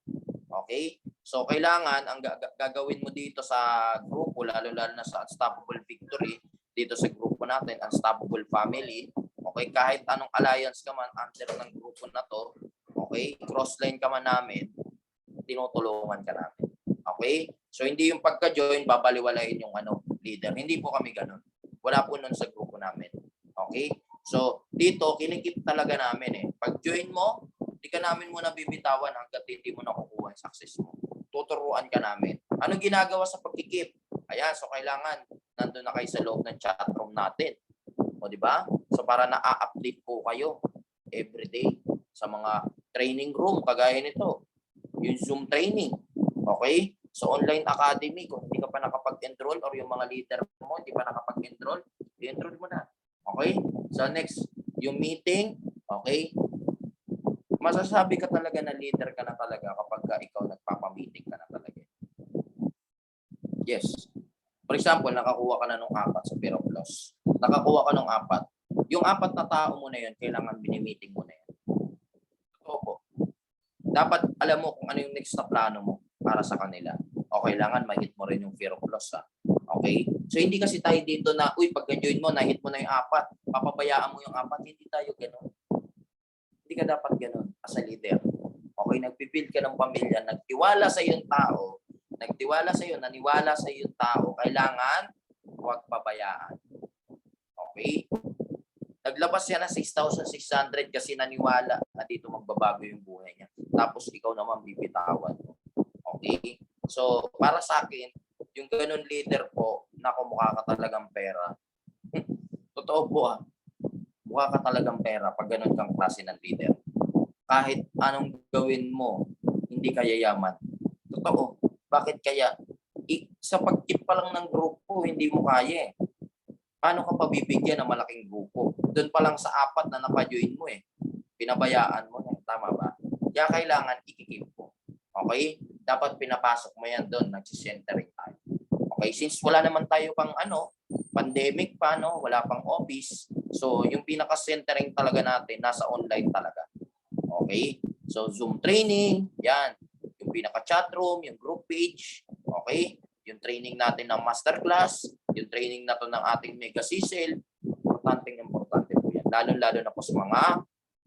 Okay? So, kailangan, ang gagawin mo dito sa grupo, lalo-lalo na sa Unstoppable Victory, dito sa grupo natin, Unstoppable Family, okay, kahit anong alliance ka man, under ng grupo na to, okay, crossline ka man namin, tinutulungan ka namin. Okay? So, hindi yung pagka-join, babaliwalain yung leader. Hindi po kami ganun. Wala po nun sa grupo namin. Okay? So, dito, kinikip talaga namin eh. Pag-join mo, hindi ka namin muna bibitawan hanggat hindi mo nakukuha yung success mo. Tuturuan ka namin. Ano ginagawa sa pagkikip? Ayan, so kailangan nandun na kayo sa loob ng chat room natin. O, di ba? So, para na-update po kayo everyday sa mga training room, kagaya nito. Yung Zoom training. Okay? So, online academy, kung hindi ka pa nakapag-enroll or yung mga leader mo hindi pa nakapag-enroll, i-enroll mo na. Okay? So, next, yung meeting, okay? Masasabi ka talaga na leader ka na talaga kapag ikaw nagpapamiting ka na talaga. Yes. For example, nakakuha ka na ng 4 sa Pero Plus. Nakakuha ka ng 4. Yung 4 na tao mo na yun, kailangan binimiting mo na yan. Opo. Dapat alam mo kung ano yung next na plano mo para sa kanila. O kailangan ma-hit mo rin yung Pero Plus. Okay? So, hindi kasi tayo dito na, pagka-join mo, na-hit mo na yung 4, papabayaan mo yung 4. Hindi tayo gano'n. Hindi ka dapat gano'n as a leader. Okay? Nagpibuild ka ng pamilya, nagtiwala sa iyong tao, naniwala sa iyong tao, kailangan huwag pabayaan. Okay? Naglabas siya ng 6,600 kasi naniwala na dito magbabago yung buhay niya. Tapos ikaw naman bibitawan mo. Okay? So, para sa akin, yung ganun leader po, naku, mukha ka talagang pera. Totoo po mukha ka talagang pera pag ganun kang klase ng leader. Kahit anong gawin mo, hindi ka yayaman. Totoo. Bakit kaya? Sa pag-keep pa lang ng grupo, hindi mo kaya eh. Paano ka pabibigyan ng malaking grupo? Doon pa lang sa 4 na naka-join mo eh. Pinabayaan mo na. Tama ba? Kaya kailangan ikikip mo. Okay? Dapat pinapasok mo yan doon. Nagsisentering tayo. Okay? Since wala naman tayo pang pandemic pa, wala pang office. So, yung pinaka-centering talaga natin, nasa online talaga. Okay? So, Zoom training, yan. Yung pinaka-chat room, yung group page, okay? Yung training natin ng masterclass, yung training na to ng ating mega sisel, importante po yan. Lalo-lalo na po sa mga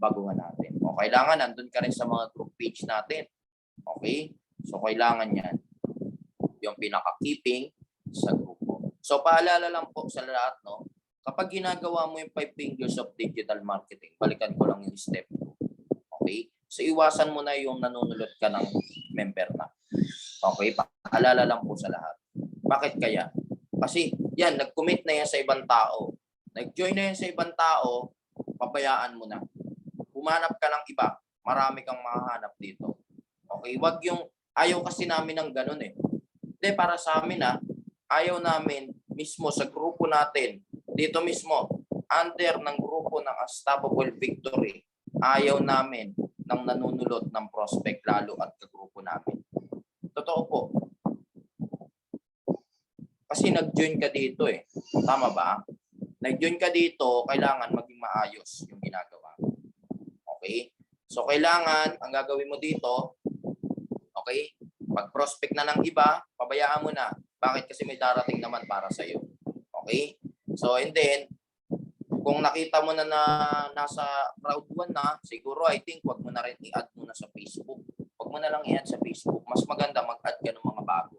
baguhan natin. O, kailangan nandun ka rin sa mga group page natin. Okay? So, kailangan yan. Yung pinaka-keeping sa grupo. So, paalala lang po sa lahat, kapag ginagawa mo yung 5 fingers of digital marketing, balikan ko lang yung step 2. Okay? So, iwasan mo na yung nanunulot ka ng member na. Okay? Paalala lang po sa lahat. Bakit kaya? Kasi, yan, nag-commit na yan sa ibang tao. Nag-join na yan sa ibang tao, pabayaan mo na. Humanap ka ng iba. Marami kang mahahanap dito. Okay? Wag yung, ayaw kasi namin ng ganun eh. Hindi, para sa amin ayaw namin mismo sa grupo natin, dito mismo, under ng grupo ng Unstoppable Victory, ayaw namin ng nanunulot ng prospect lalo at kagrupo namin. Totoo po. Kasi nag-join ka dito eh. Tama ba? Nag-join ka dito, kailangan maging maayos yung ginagawa. Okay? So kailangan, ang gagawin mo dito, okay? Pag prospect na ng iba, pabayaan mo na. Bakit? Kasi may darating naman para sa iyo. Okay? So and then, kung nakita mo na nasa crowd 1 na, siguro I think wag mo na rin i-add muna sa Facebook. Wag mo na lang i-add sa Facebook. Mas maganda mag-add ka ng mga bago.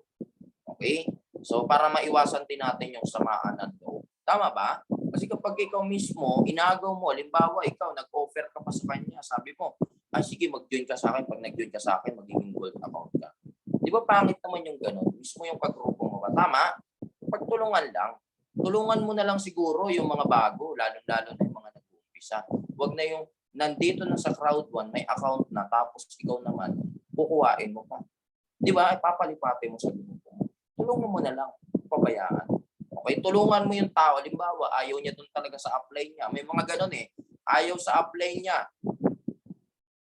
Okay? So para maiwasan din natin yung samaan ng loob. Tama ba? Kasi kapag ikaw mismo, inagaw mo, halimbawa ikaw, nag-offer ka pa sa kanya, sabi mo, ay sige, mag-join ka sa akin. Pag nag-join ka sa akin, magiging gold account ka. Di ba pangit naman yung gano'n? Mismo yung kagrupo mo ba? Tama? Pagtulungan lang. Tulungan mo na lang siguro yung mga bago, lalo-lalo na yung mga nag-uumpisa. Huwag na yung nandito na sa crowd 1, may account na, tapos ikaw naman, kukuhain mo pa. Di ba? Papalipate mo sa grupo mo. Tulungan mo na lang, pabayaan. Okay, tulungan mo yung tao. Halimbawa, ayaw niya doon talaga sa upline niya. May mga ganun eh. Ayaw sa upline niya.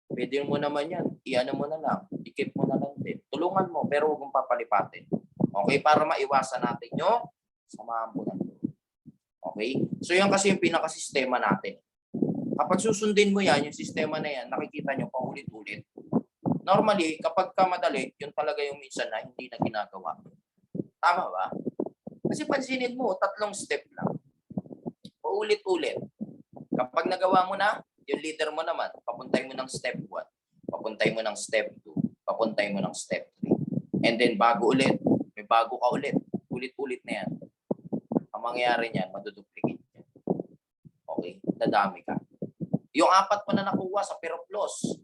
Pwede mo naman yan. I-ano mo na lang. I-keep mo na lang din. Tulungan mo, pero huwag mong papalipatin. Okay, para maiwasan natin yung samahan po ng loob. Okay? So yan kasi yung pinakasistema natin. Kapag susundin mo yan, yung sistema na yan, nakikita nyo paulit-ulit. Normally, kapag ka madali, yun talaga yung minsan na hindi na ginagawa. Tama ba? Kasi pansinin mo, 3 step lang. Paulit-ulit. Kapag nagawa mo na, yung leader mo naman, papuntay mo ng step 1, papuntay mo ng step 2, papuntay mo ng step 3. And then bago ulit, may bago ka ulit. Ulit-ulit na yan. Ang mangyayari niyan, maduduplicate yan. Okay? Dadami ka. Yung 4 mo na nakuha sa Peroplos,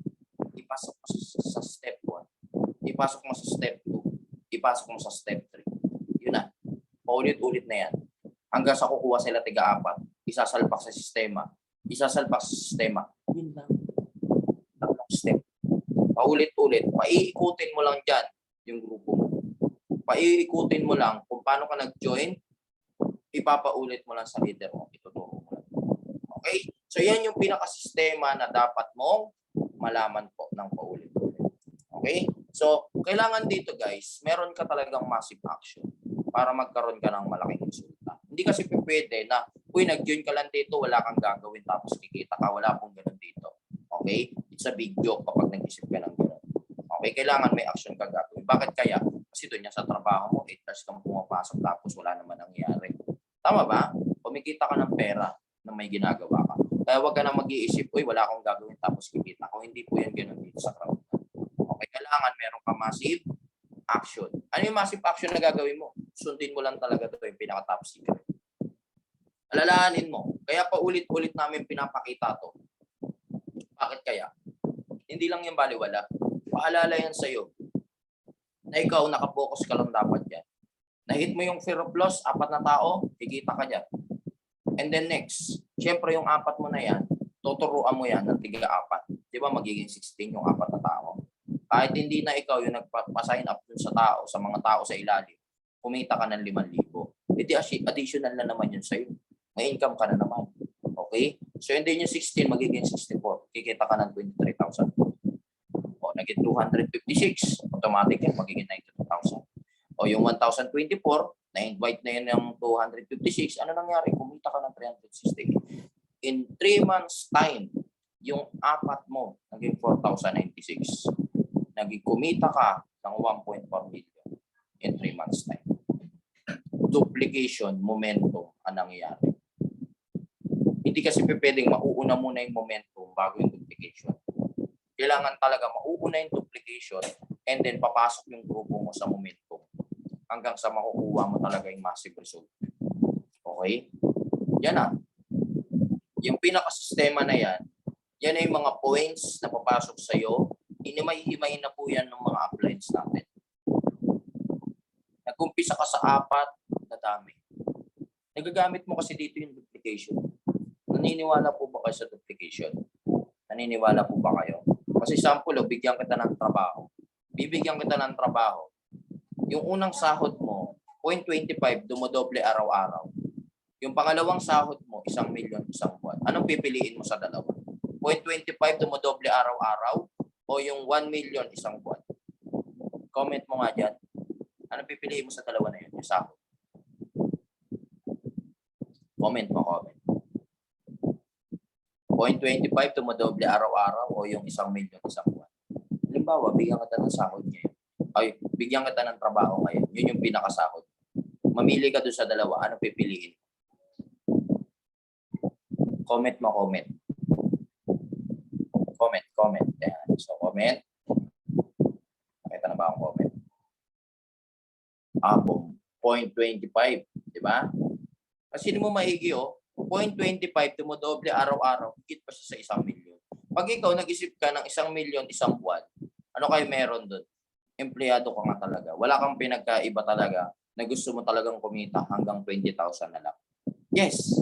ipasok mo sa step 1. Ipasok mo sa step 2. Ipasok mo sa step 3. Yun na. Paulit-ulit na yan. Hanggang sa kukuha sila tiga-4. Isasalpak sa sistema. Isasalpak sa sistema. Yun lang. 3 step. Paulit-ulit. Paiikutin mo lang dyan yung grupo mo. Paiikutin mo lang kung paano ka nag-join. Ipapaulit mo lang sa leader mo. Ituturo mo lang. Okay? So yan yung pinakasistema na dapat mong malaman po ng paulit-ulit. Okay? So, kailangan dito guys, meron ka talagang massive action para magkaroon ka ng malaking resulta. Hindi kasi pwede na, uy, nag-join ka lang dito, wala kang gagawin tapos kikita ka, wala pong ganun dito. Okay? It's a big joke kapag nag-isip ka ng ganun. Okay? Kailangan may action ka gagawin. Bakit kaya? Kasi doon yan sa trabaho mo, 8 hours kang pumapasok tapos wala naman nangyari. Tama ba? Kumikita ka ng pera na may ginagawa ka. Kaya huwag ka na mag-iisip, uy, wala akong gagawin tapos kikita ko. Hindi po yan ganun dito sa crowd. Okay? Kailangan meron ka massive action. Ano yung massive action na gagawin mo? Sundin mo lang talaga ito yung pinaka-top secret. Alalahanin mo. Kaya paulit-ulit namin pinapakita to. Bakit kaya? Hindi lang yung baliwala. Paalala yan sa'yo na ikaw nakapokus ka lang dapat yan. Na-hit mo yung fear of loss, 4 na tao, kikita ka dyan. And then next, syempre yung 4 mo na yan, tuturuan mo yan ng tiga-4. Di ba magiging 16 yung 4 na tao? Kahit hindi na ikaw yung nagpa-sign up dun sa tao, sa mga tao sa ilalim, kumita ka ng 5,000. Iti additional na naman yun sa'yo. May income ka na naman. Okay? So hindi yung 16, magiging 64. Kikita ka ng 23,000. O, naging 256. Automatic yan, magiging 92,000. O yung 1,024, na-invite na yun ng 256. Ano nangyari? Kumita ka ng 360. In 3 months time, yung 4 mo, naging 4,096. Naging kumita ka ng 1.4 million in 3 months time. Duplication, momentum ang nangyayari. Hindi kasi pwedeng mauuna muna yung momentum bago yung duplication. Kailangan talaga mauuna yung duplication and then papasok yung grupo mo sa momentum hanggang sa makukuha mo talaga yung massive result. Okay? Yan na. Yung pinaka-sistema na yan, yan ay mga points na papasok sa'yo. Hinimay-himay na po yan ng mga uplines natin. Nag-umpisa ka sa 4, na dami. Nagagamit mo kasi dito yung duplication. Naniniwala po ba kayo sa duplication? Naniniwala po ba kayo? Kasi sample, bigyan kita ng trabaho. Bibigyan kita ng trabaho. Yung unang sahod mo, 0.25, dumodoble araw-araw. Yung pangalawang sahod mo, 1 million isang buwan. Anong pipiliin mo sa dalawa? 0.25, dumodoble araw-araw o yung 1 million isang buwan? Comment mo nga dyan. Anong pipiliin mo sa dalawa na yun? Yung sahod. Comment mo, comment. 0.25 dumodoble araw-araw o yung 1 million isang buwan. Halimbawa, bigyan kita ng sahod ngayon. Ay, bigyan kita ng trabaho ngayon. Yun yung pinakasahod. Mamili ka doon sa dalawa. Ano pipiliin? Comment mo, comment. Comment. Ayan. So, comment. Nakita na ba ang comment? Boom. 0.25. Diba? Kasi hindi mo maigi, 0.25 dumodoble araw-araw, higit pa siya sa 1 million. Pag ikaw nag-isip ka ng 1 million isang buwan, ano kayo meron doon? Empleyado ka nga talaga. Wala kang pinagkaiba talaga na gusto mo talagang kumita hanggang 20,000 na lang. Yes.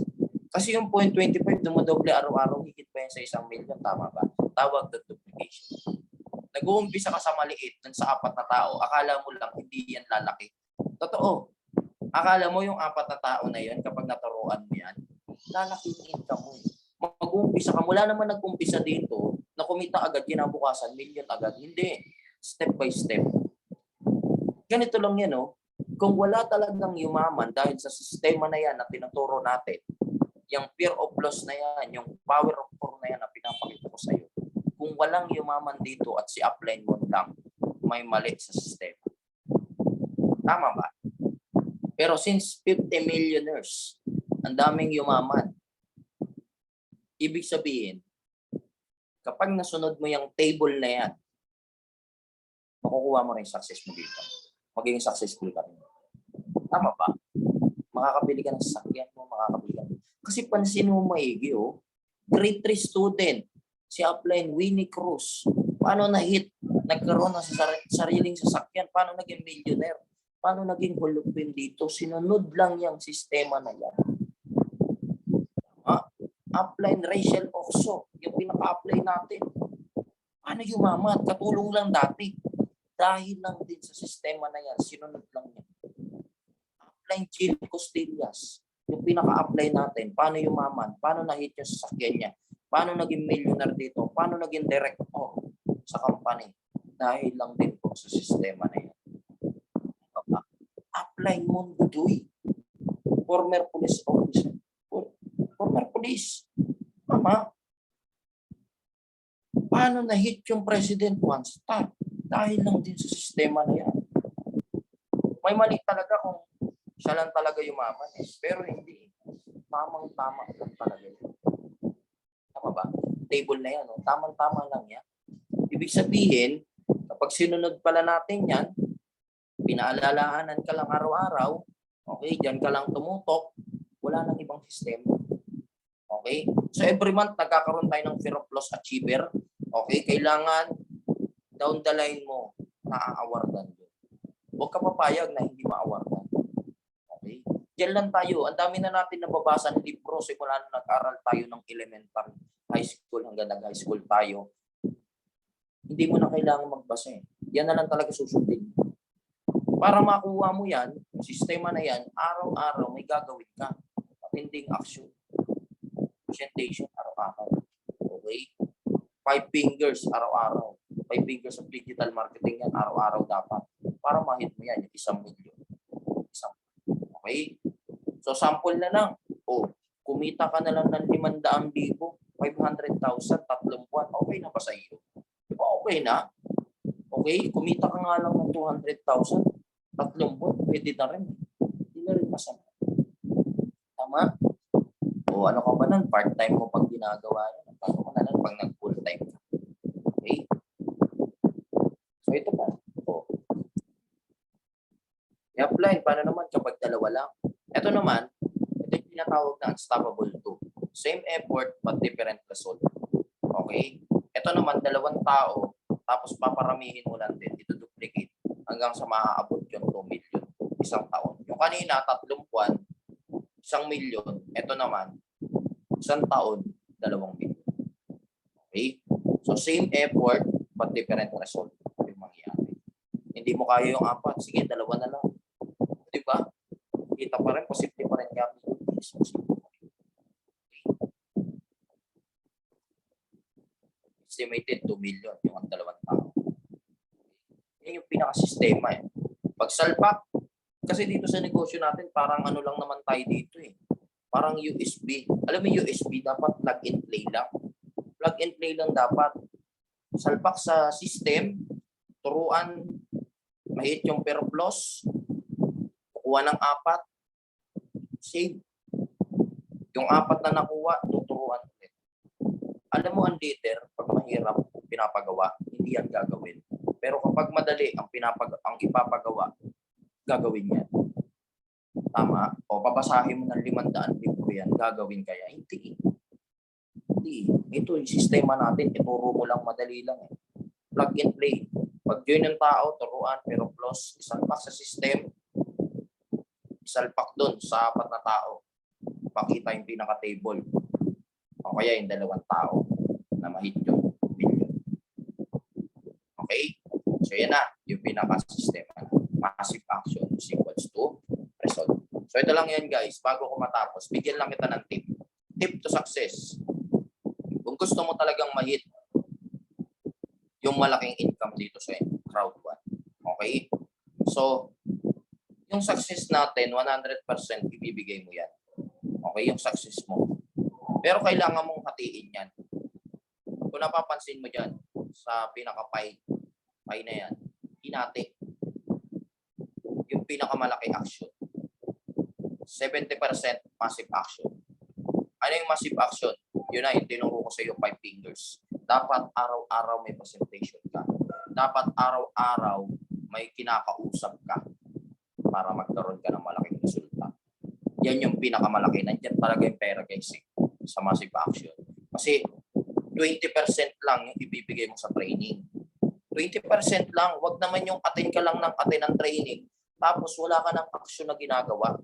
Kasi yung 0.25 dumodoble araw-araw, higit pa yan sa 1 million. Tama ba? Tawag na duplication. Nag-uumpisa ka sa maliit dun sa 4 na tao. Akala mo lang hindi yan lalaki. Totoo. Akala mo yung 4 na tao na yan, kapag naturuan mo yan, lalaki yung income mo. Mag-uumpisa ka. Wala naman nag-umpisa dito na kumita agad, kinabukasan, million agad. Hindi. Step by step. Ganito lang yan, Kung wala talagang yumaman dahil sa sistema na yan na tinuturo natin, yung fear of loss na yan, yung power of four na yan na pinapakita ko sa iyo, kung walang yumaman dito at si upline mo lang, may mali sa sistema. Tama ba? Pero since 50 millionaires, ang daming yumaman, ibig sabihin, kapag nasunod mo yung table na yan, makukuha mo rin success mo dito. Magiging successful ka rin. Tama ba? Makakabili ka ng sasakyan mo, makakabili ka. Kasi pansin mo maigi, oh. Grade 3 student, si upline Winnie Cruz. Paano na-hit? Nagkaroon ng sariling sasakyan. Paano naging millionaire? Paano naging hulupin dito? Sinunod lang yung sistema na yan. Upline Rachel Oxo, yung pinaka-apply natin. Paano yumaman? Katulong lang dati. Dahil lang din sa sistema na yan, sinunod lang yan. Upline Jill Costillas, yung pinaka-apply natin. Paano yumaman? Paano na-hit yung sasakyan niya? Paano naging millionaire dito? Paano naging director sa company? Dahil lang din po sa sistema na yan. Upline Mongodoy, former police officer. Former police. Mama, paano na-hit yung president one star? Dahil lang din sa sistema na yan. May mali talaga kung siya lang talaga yumaman. Pero hindi. Tamang-tama lang talaga yun. Tama ba? Table na yan. Oh. Tamang-tama lang yan. Ibig sabihin, kapag sinunod pala natin yan, pinaalalahanan ka lang araw-araw, okay, dyan ka lang tumutok, wala nang ibang sistema. Okay? So every month, nagkakaroon tayo ng fear of loss achiever. Okay? Kailangan down the line mo, na-awardan yun. Huwag ka papayag na hindi ma-awardan. Okay? Diyan lang tayo. Ang dami na natin nababasa ng libro simula nung nag-aral tayo ng elementary, high school hanggang nag-high school tayo. Hindi mo na kailangan magbasa. Yan na lang talaga susundin. Para makuha mo yan, sistema na yan, araw-araw may gagawin ka. Matinding action. Presentation, araw-araw. Okay? 5 fingers, araw-araw. 5 fingers of digital marketing yan, araw-araw dapat. Para ma-hit mo yan, yung 1 milyon. Okay? So, sample na lang. O, kumita ka na lang ng 500,000, 500,000, 3 buwan. Okay na ba sa iyo? Diba okay na? Okay? Kumita ka nga lang ng 200,000, 3 buwan. Pwede na rin. Hindi na rin masama. Tama? O ano ka ba nun? Part-time mo pag ginagawa yun. Paano ka na lang pag nag-full-time ka? Okay? So ito pa. O. I-apply. Paano naman kapag dalawa lang? Ito naman, ito yung tinatawag na unstoppable 2. Same effort but different result. Okay? Ito naman, 2 tao, tapos paparamihin mo lang din. Ito duplicate hanggang sa maaabot yung 2 million. 1 taon. Yung kanina, 3 buwan, 1 milyon. Ito naman, 1 taon, 2 milyon. Okay? So, same effort, but different result yung mangyayari. Hindi mo kaya yung 4, sige, 2 na lang. Diba? Kita pa rin, posible pa rin gamit yung business. Estimated 2 million yung 2 tao. Yan yung pinaka-sistema eh. Pag salpak, kasi dito sa negosyo natin, parang ano lang naman tayo dito eh. Parang USB. Alam mo USB, dapat plug and play lang. Plug and play lang dapat. Salpak sa system, turuan, mahit yung fear of loss, kukuha ng 4, save. Yung 4 na nakuha, tuturuan ulit. Alam mo ang leader, pag mahirap, pinapagawa, hindi yan gagawin. Pero kapag madali ang ipapagawa, gagawin yan. Tama? O pabasahin mo ng 500 libro yan, gagawin kaya? Hindi. Ito yung sistema natin, ituro mo lang, madali lang eh. Plug and play. Pag join ng tao, turuan, pero plus, isalpak sa system, isalpak doon sa 4 na tao. Pakita yung pinaka-table. O kaya yung 2 tao na mahit yung million. Okay? So yan na, yung pinaka-sistema. Massive action is equals to result. So ito lang yan guys, bago ko matapos, bigyan lang kita ng tip. Tip to success. Kung gusto mo talagang mahit yung malaking income dito sa crowd one. Okay? So, Yung success natin, 100% ibibigay mo yan. Okay, yung success mo. Pero kailangan mong hatiin yan. Kung napapansin mo dyan, sa pinaka-pie na yan, hinati. Yung pinakamalaki action. 70% massive action. Ano yung massive action? Yun na, yung tinuro ko sa iyo, 5 fingers. Dapat araw-araw may presentation ka. Dapat araw-araw may kinakausap ka para magkaroon ka ng malaking resulta. Yan yung pinakamalaki. Nandiyan talaga yung pera, guys, sa massive action. Kasi 20% lang yung ibibigay mo sa training. 20% lang. Wag naman yung attend ka lang ng attend ng training tapos wala ka ng action na ginagawa.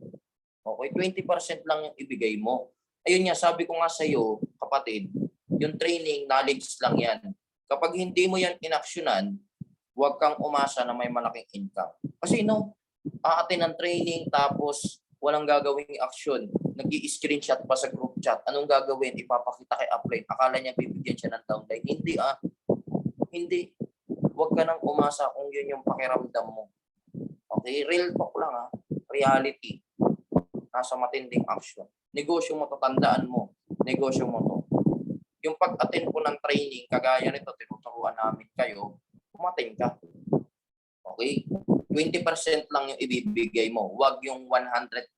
Okay? 20% lang yung ibigay mo. Ayun nga, sabi ko nga sa iyo, kapatid, yung training, knowledge lang yan. Kapag hindi mo yan inaksyonan, huwag kang umasa na may malaking income. Kasi aatin ng training tapos walang gagawing action. Nag-i-screenshot pa sa group chat. Anong gagawin? Ipapakita kay upline. Akala niya bibigyan siya ng downline. Hindi Hindi. Huwag ka nang umasa kung yun yung pakiramdam mo. Okay? Real talk lang Reality. Nasa matinding action. Negosyo mo to, tandaan mo. Negosyo mo to. Yung pag-attend po ng training, kagaya nito, tinuturuan namin kayo, umattend ka. Okay? 20% lang yung ibibigay mo. Huwag yung 100%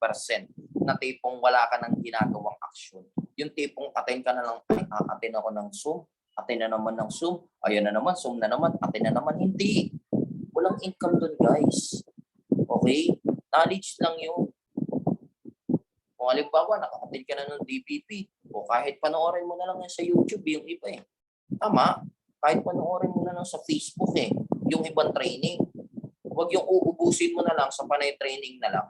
na tipong wala ka nang ginagawang action. Yung tipong attend ka na lang, attend ako ng Zoom, attend na naman ng Zoom, ayan na naman, Zoom na naman, attend na naman. Hindi. Walang income dun, guys. Okay? Knowledge lang yun. Kung halimbawa, naka-attend ka na ng DPP, o kahit panoorin mo na lang yan sa YouTube, yung iba Tama? Kahit panoorin mo na lang sa Facebook yung ibang training. Huwag yung uubusin mo na lang sa panay training na lang.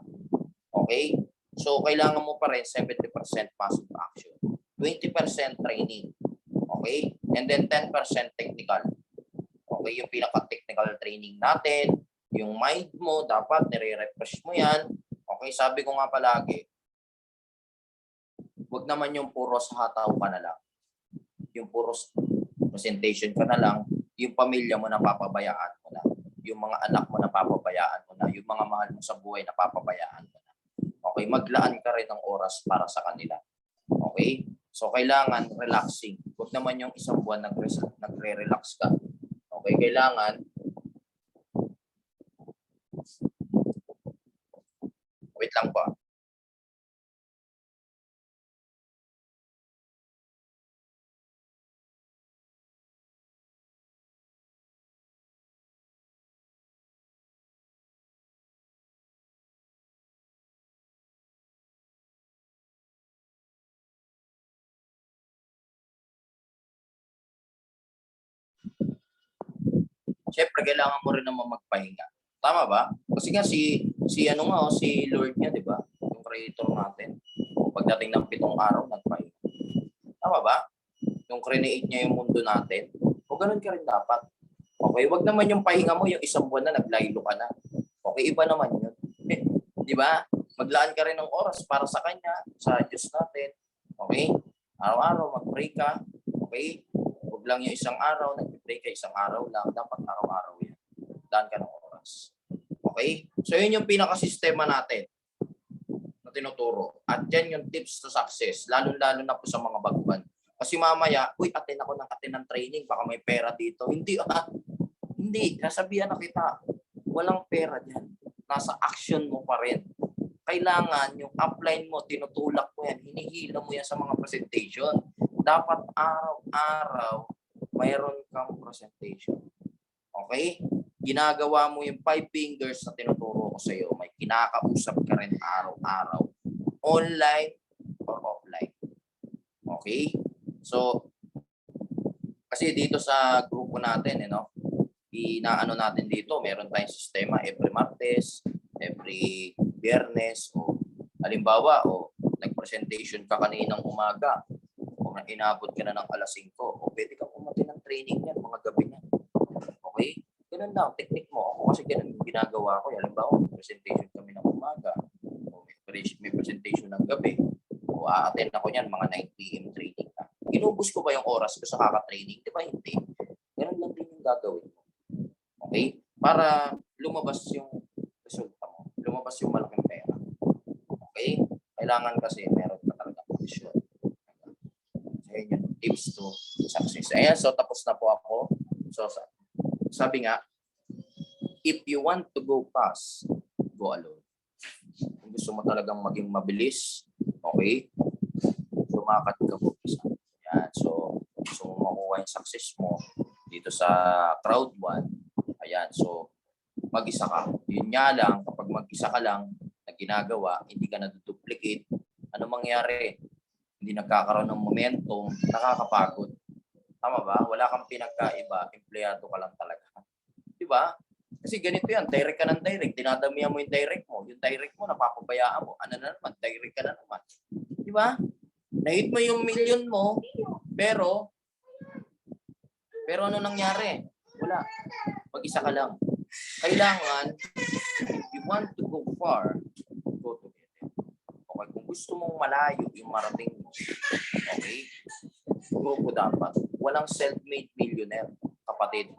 Okay? So, kailangan mo pa rin 70% passive action. 20% training. Okay? And then 10% technical. Okay? Yung pinaka-technical training natin, yung mind mo, dapat nire-refresh mo yan. Okay? Sabi ko nga palagi, huwag naman yung puro sa hataw ka na lang. Yung puro presentation ka na lang, yung pamilya mo napapabayaan mo na. Yung mga anak mo napapabayaan mo na. Yung mga mahal mo sa buhay napapabayaan mo na. Okay? Maglaan ka rin ng oras para sa kanila. Okay? So, kailangan relaxing. Huwag naman yung isang buwan nagre-relax ka. Okay? Kailangan wait lang po. Siyempre, kailangan mo rin naman magpahinga. Tama ba? Kasi nga si Lord niya, di ba? Yung creator natin. Pagdating ng 7 araw, nagpahinga. Tama ba? Yung create niya yung mundo natin. O ganun ka rin dapat. Okay, wag naman yung pahinga mo yung isang buwan na naglaylo ka na. Okay, iba naman yun. Di ba? Maglaan ka rin ng oras para sa Kanya, sa Diyos natin. Okay? Araw-araw, mag-pray ka. Okay? Huwag lang yung isang araw, nag-pray ka isang araw lang. Dapat araw-araw yan. Laan ka ng oras. Okay? So, yun yung pinaka-sistema natin na tinuturo. At yan yung tips to success. Lalo-lalo na po sa mga baguhan. Kasi mamaya, attend ako ng training. Baka may pera dito. Hindi, Hindi. Sasabihan na kita. Walang pera dyan. Nasa action mo pa rin. Kailangan yung upline mo, tinutulak mo yan, hinihila mo yan sa mga presentation. Dapat araw-araw mayroon kang presentation. Okay? Ginagawa mo yung 5 fingers na tinuturo ko sa iyo. May kinakausap ka rin araw-araw. Online or offline. Okay? So, kasi dito sa grupo natin, inaano natin dito, meron tayong sistema every Martes, every Biyernes, o halimbawa, nag-presentation ka kaninang umaga, o inabot ka na ng alas 5, o pwede kang umatin ng training yan, mga gabi niya. Okay? Ganun lang, technique mo. Ako kasi ganun yung ginagawa ko. Halimbawa, presentation kami ng umaga, o may presentation ng gabi, o a-attend ako yan, mga 9 p.m. training na. Inubos ko ba yung oras ko sa kaka-training? Di ba? Hindi. Ganun lang din yung gagawin mo. Okay? Para lumabas yung resulta mo. lumabas yung malaking pera. Okay? Kailangan kasi meron ka talaga posisyon. So, yun yung tips to success. Ayan, so tapos na po ako. So, sabi nga, if you want to go fast, go alone. Kung gusto mo talagang maging mabilis, okay? Lumakad ka po isa. Ayan, so gusto mo makuha yung success mo dito sa crowd 1. Ayan, so mag-isa ka. Yun nga lang, kapag mag-isa ka lang na ginagawa, hindi ka na-duplicate, ano mangyari? Hindi nagkakaroon ng momentum, nakakapagod. Tama ba? Wala kang pinagkaiba, empleyado ka lang talaga. Di ba? Kasi ganito yan, direct ka ng direct, dinadamihan mo yung direct mo, napapabayaan mo, ano na naman, direct ka na naman. Di ba? Na-hit mo yung million mo, pero ano nangyari? Wala. Mag-isa ka lang. Kailangan, if you want to go far, go together. Okay, kung gusto mong malayo yung marating mo, okay, grupo dapat. Walang self-made millionaire, kapatid.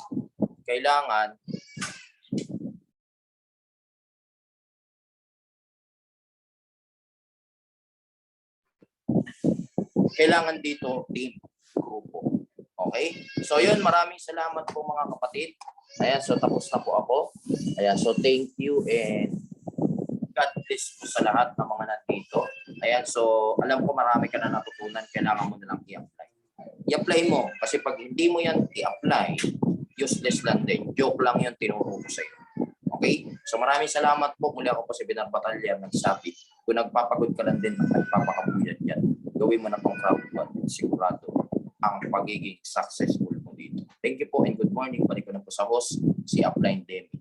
Kailangan, dito, team, grupo. Okay? So yun, maraming salamat po mga kapatid. Ayan, so tapos na po ako. Ayan, so thank you and God bless po sa lahat ng mga nandito. Ayan, so alam ko marami ka na natutunan, kailangan mo na lang i-apply. I-apply mo, kasi pag hindi mo yan i-apply, useless lang din. Joke lang yung tinuro ko sa iyo. Okay? So maraming salamat po. Muli ako po si Benar Batalya, nagsabi, kung nagpapagod ka lang din, nagpapakabuyad yan. Gawin mo na pang crowd 1, sigurado ang pagiging successful mo dito. Thank you po and good morning. Balik ko na po sa host, si Upline Demi.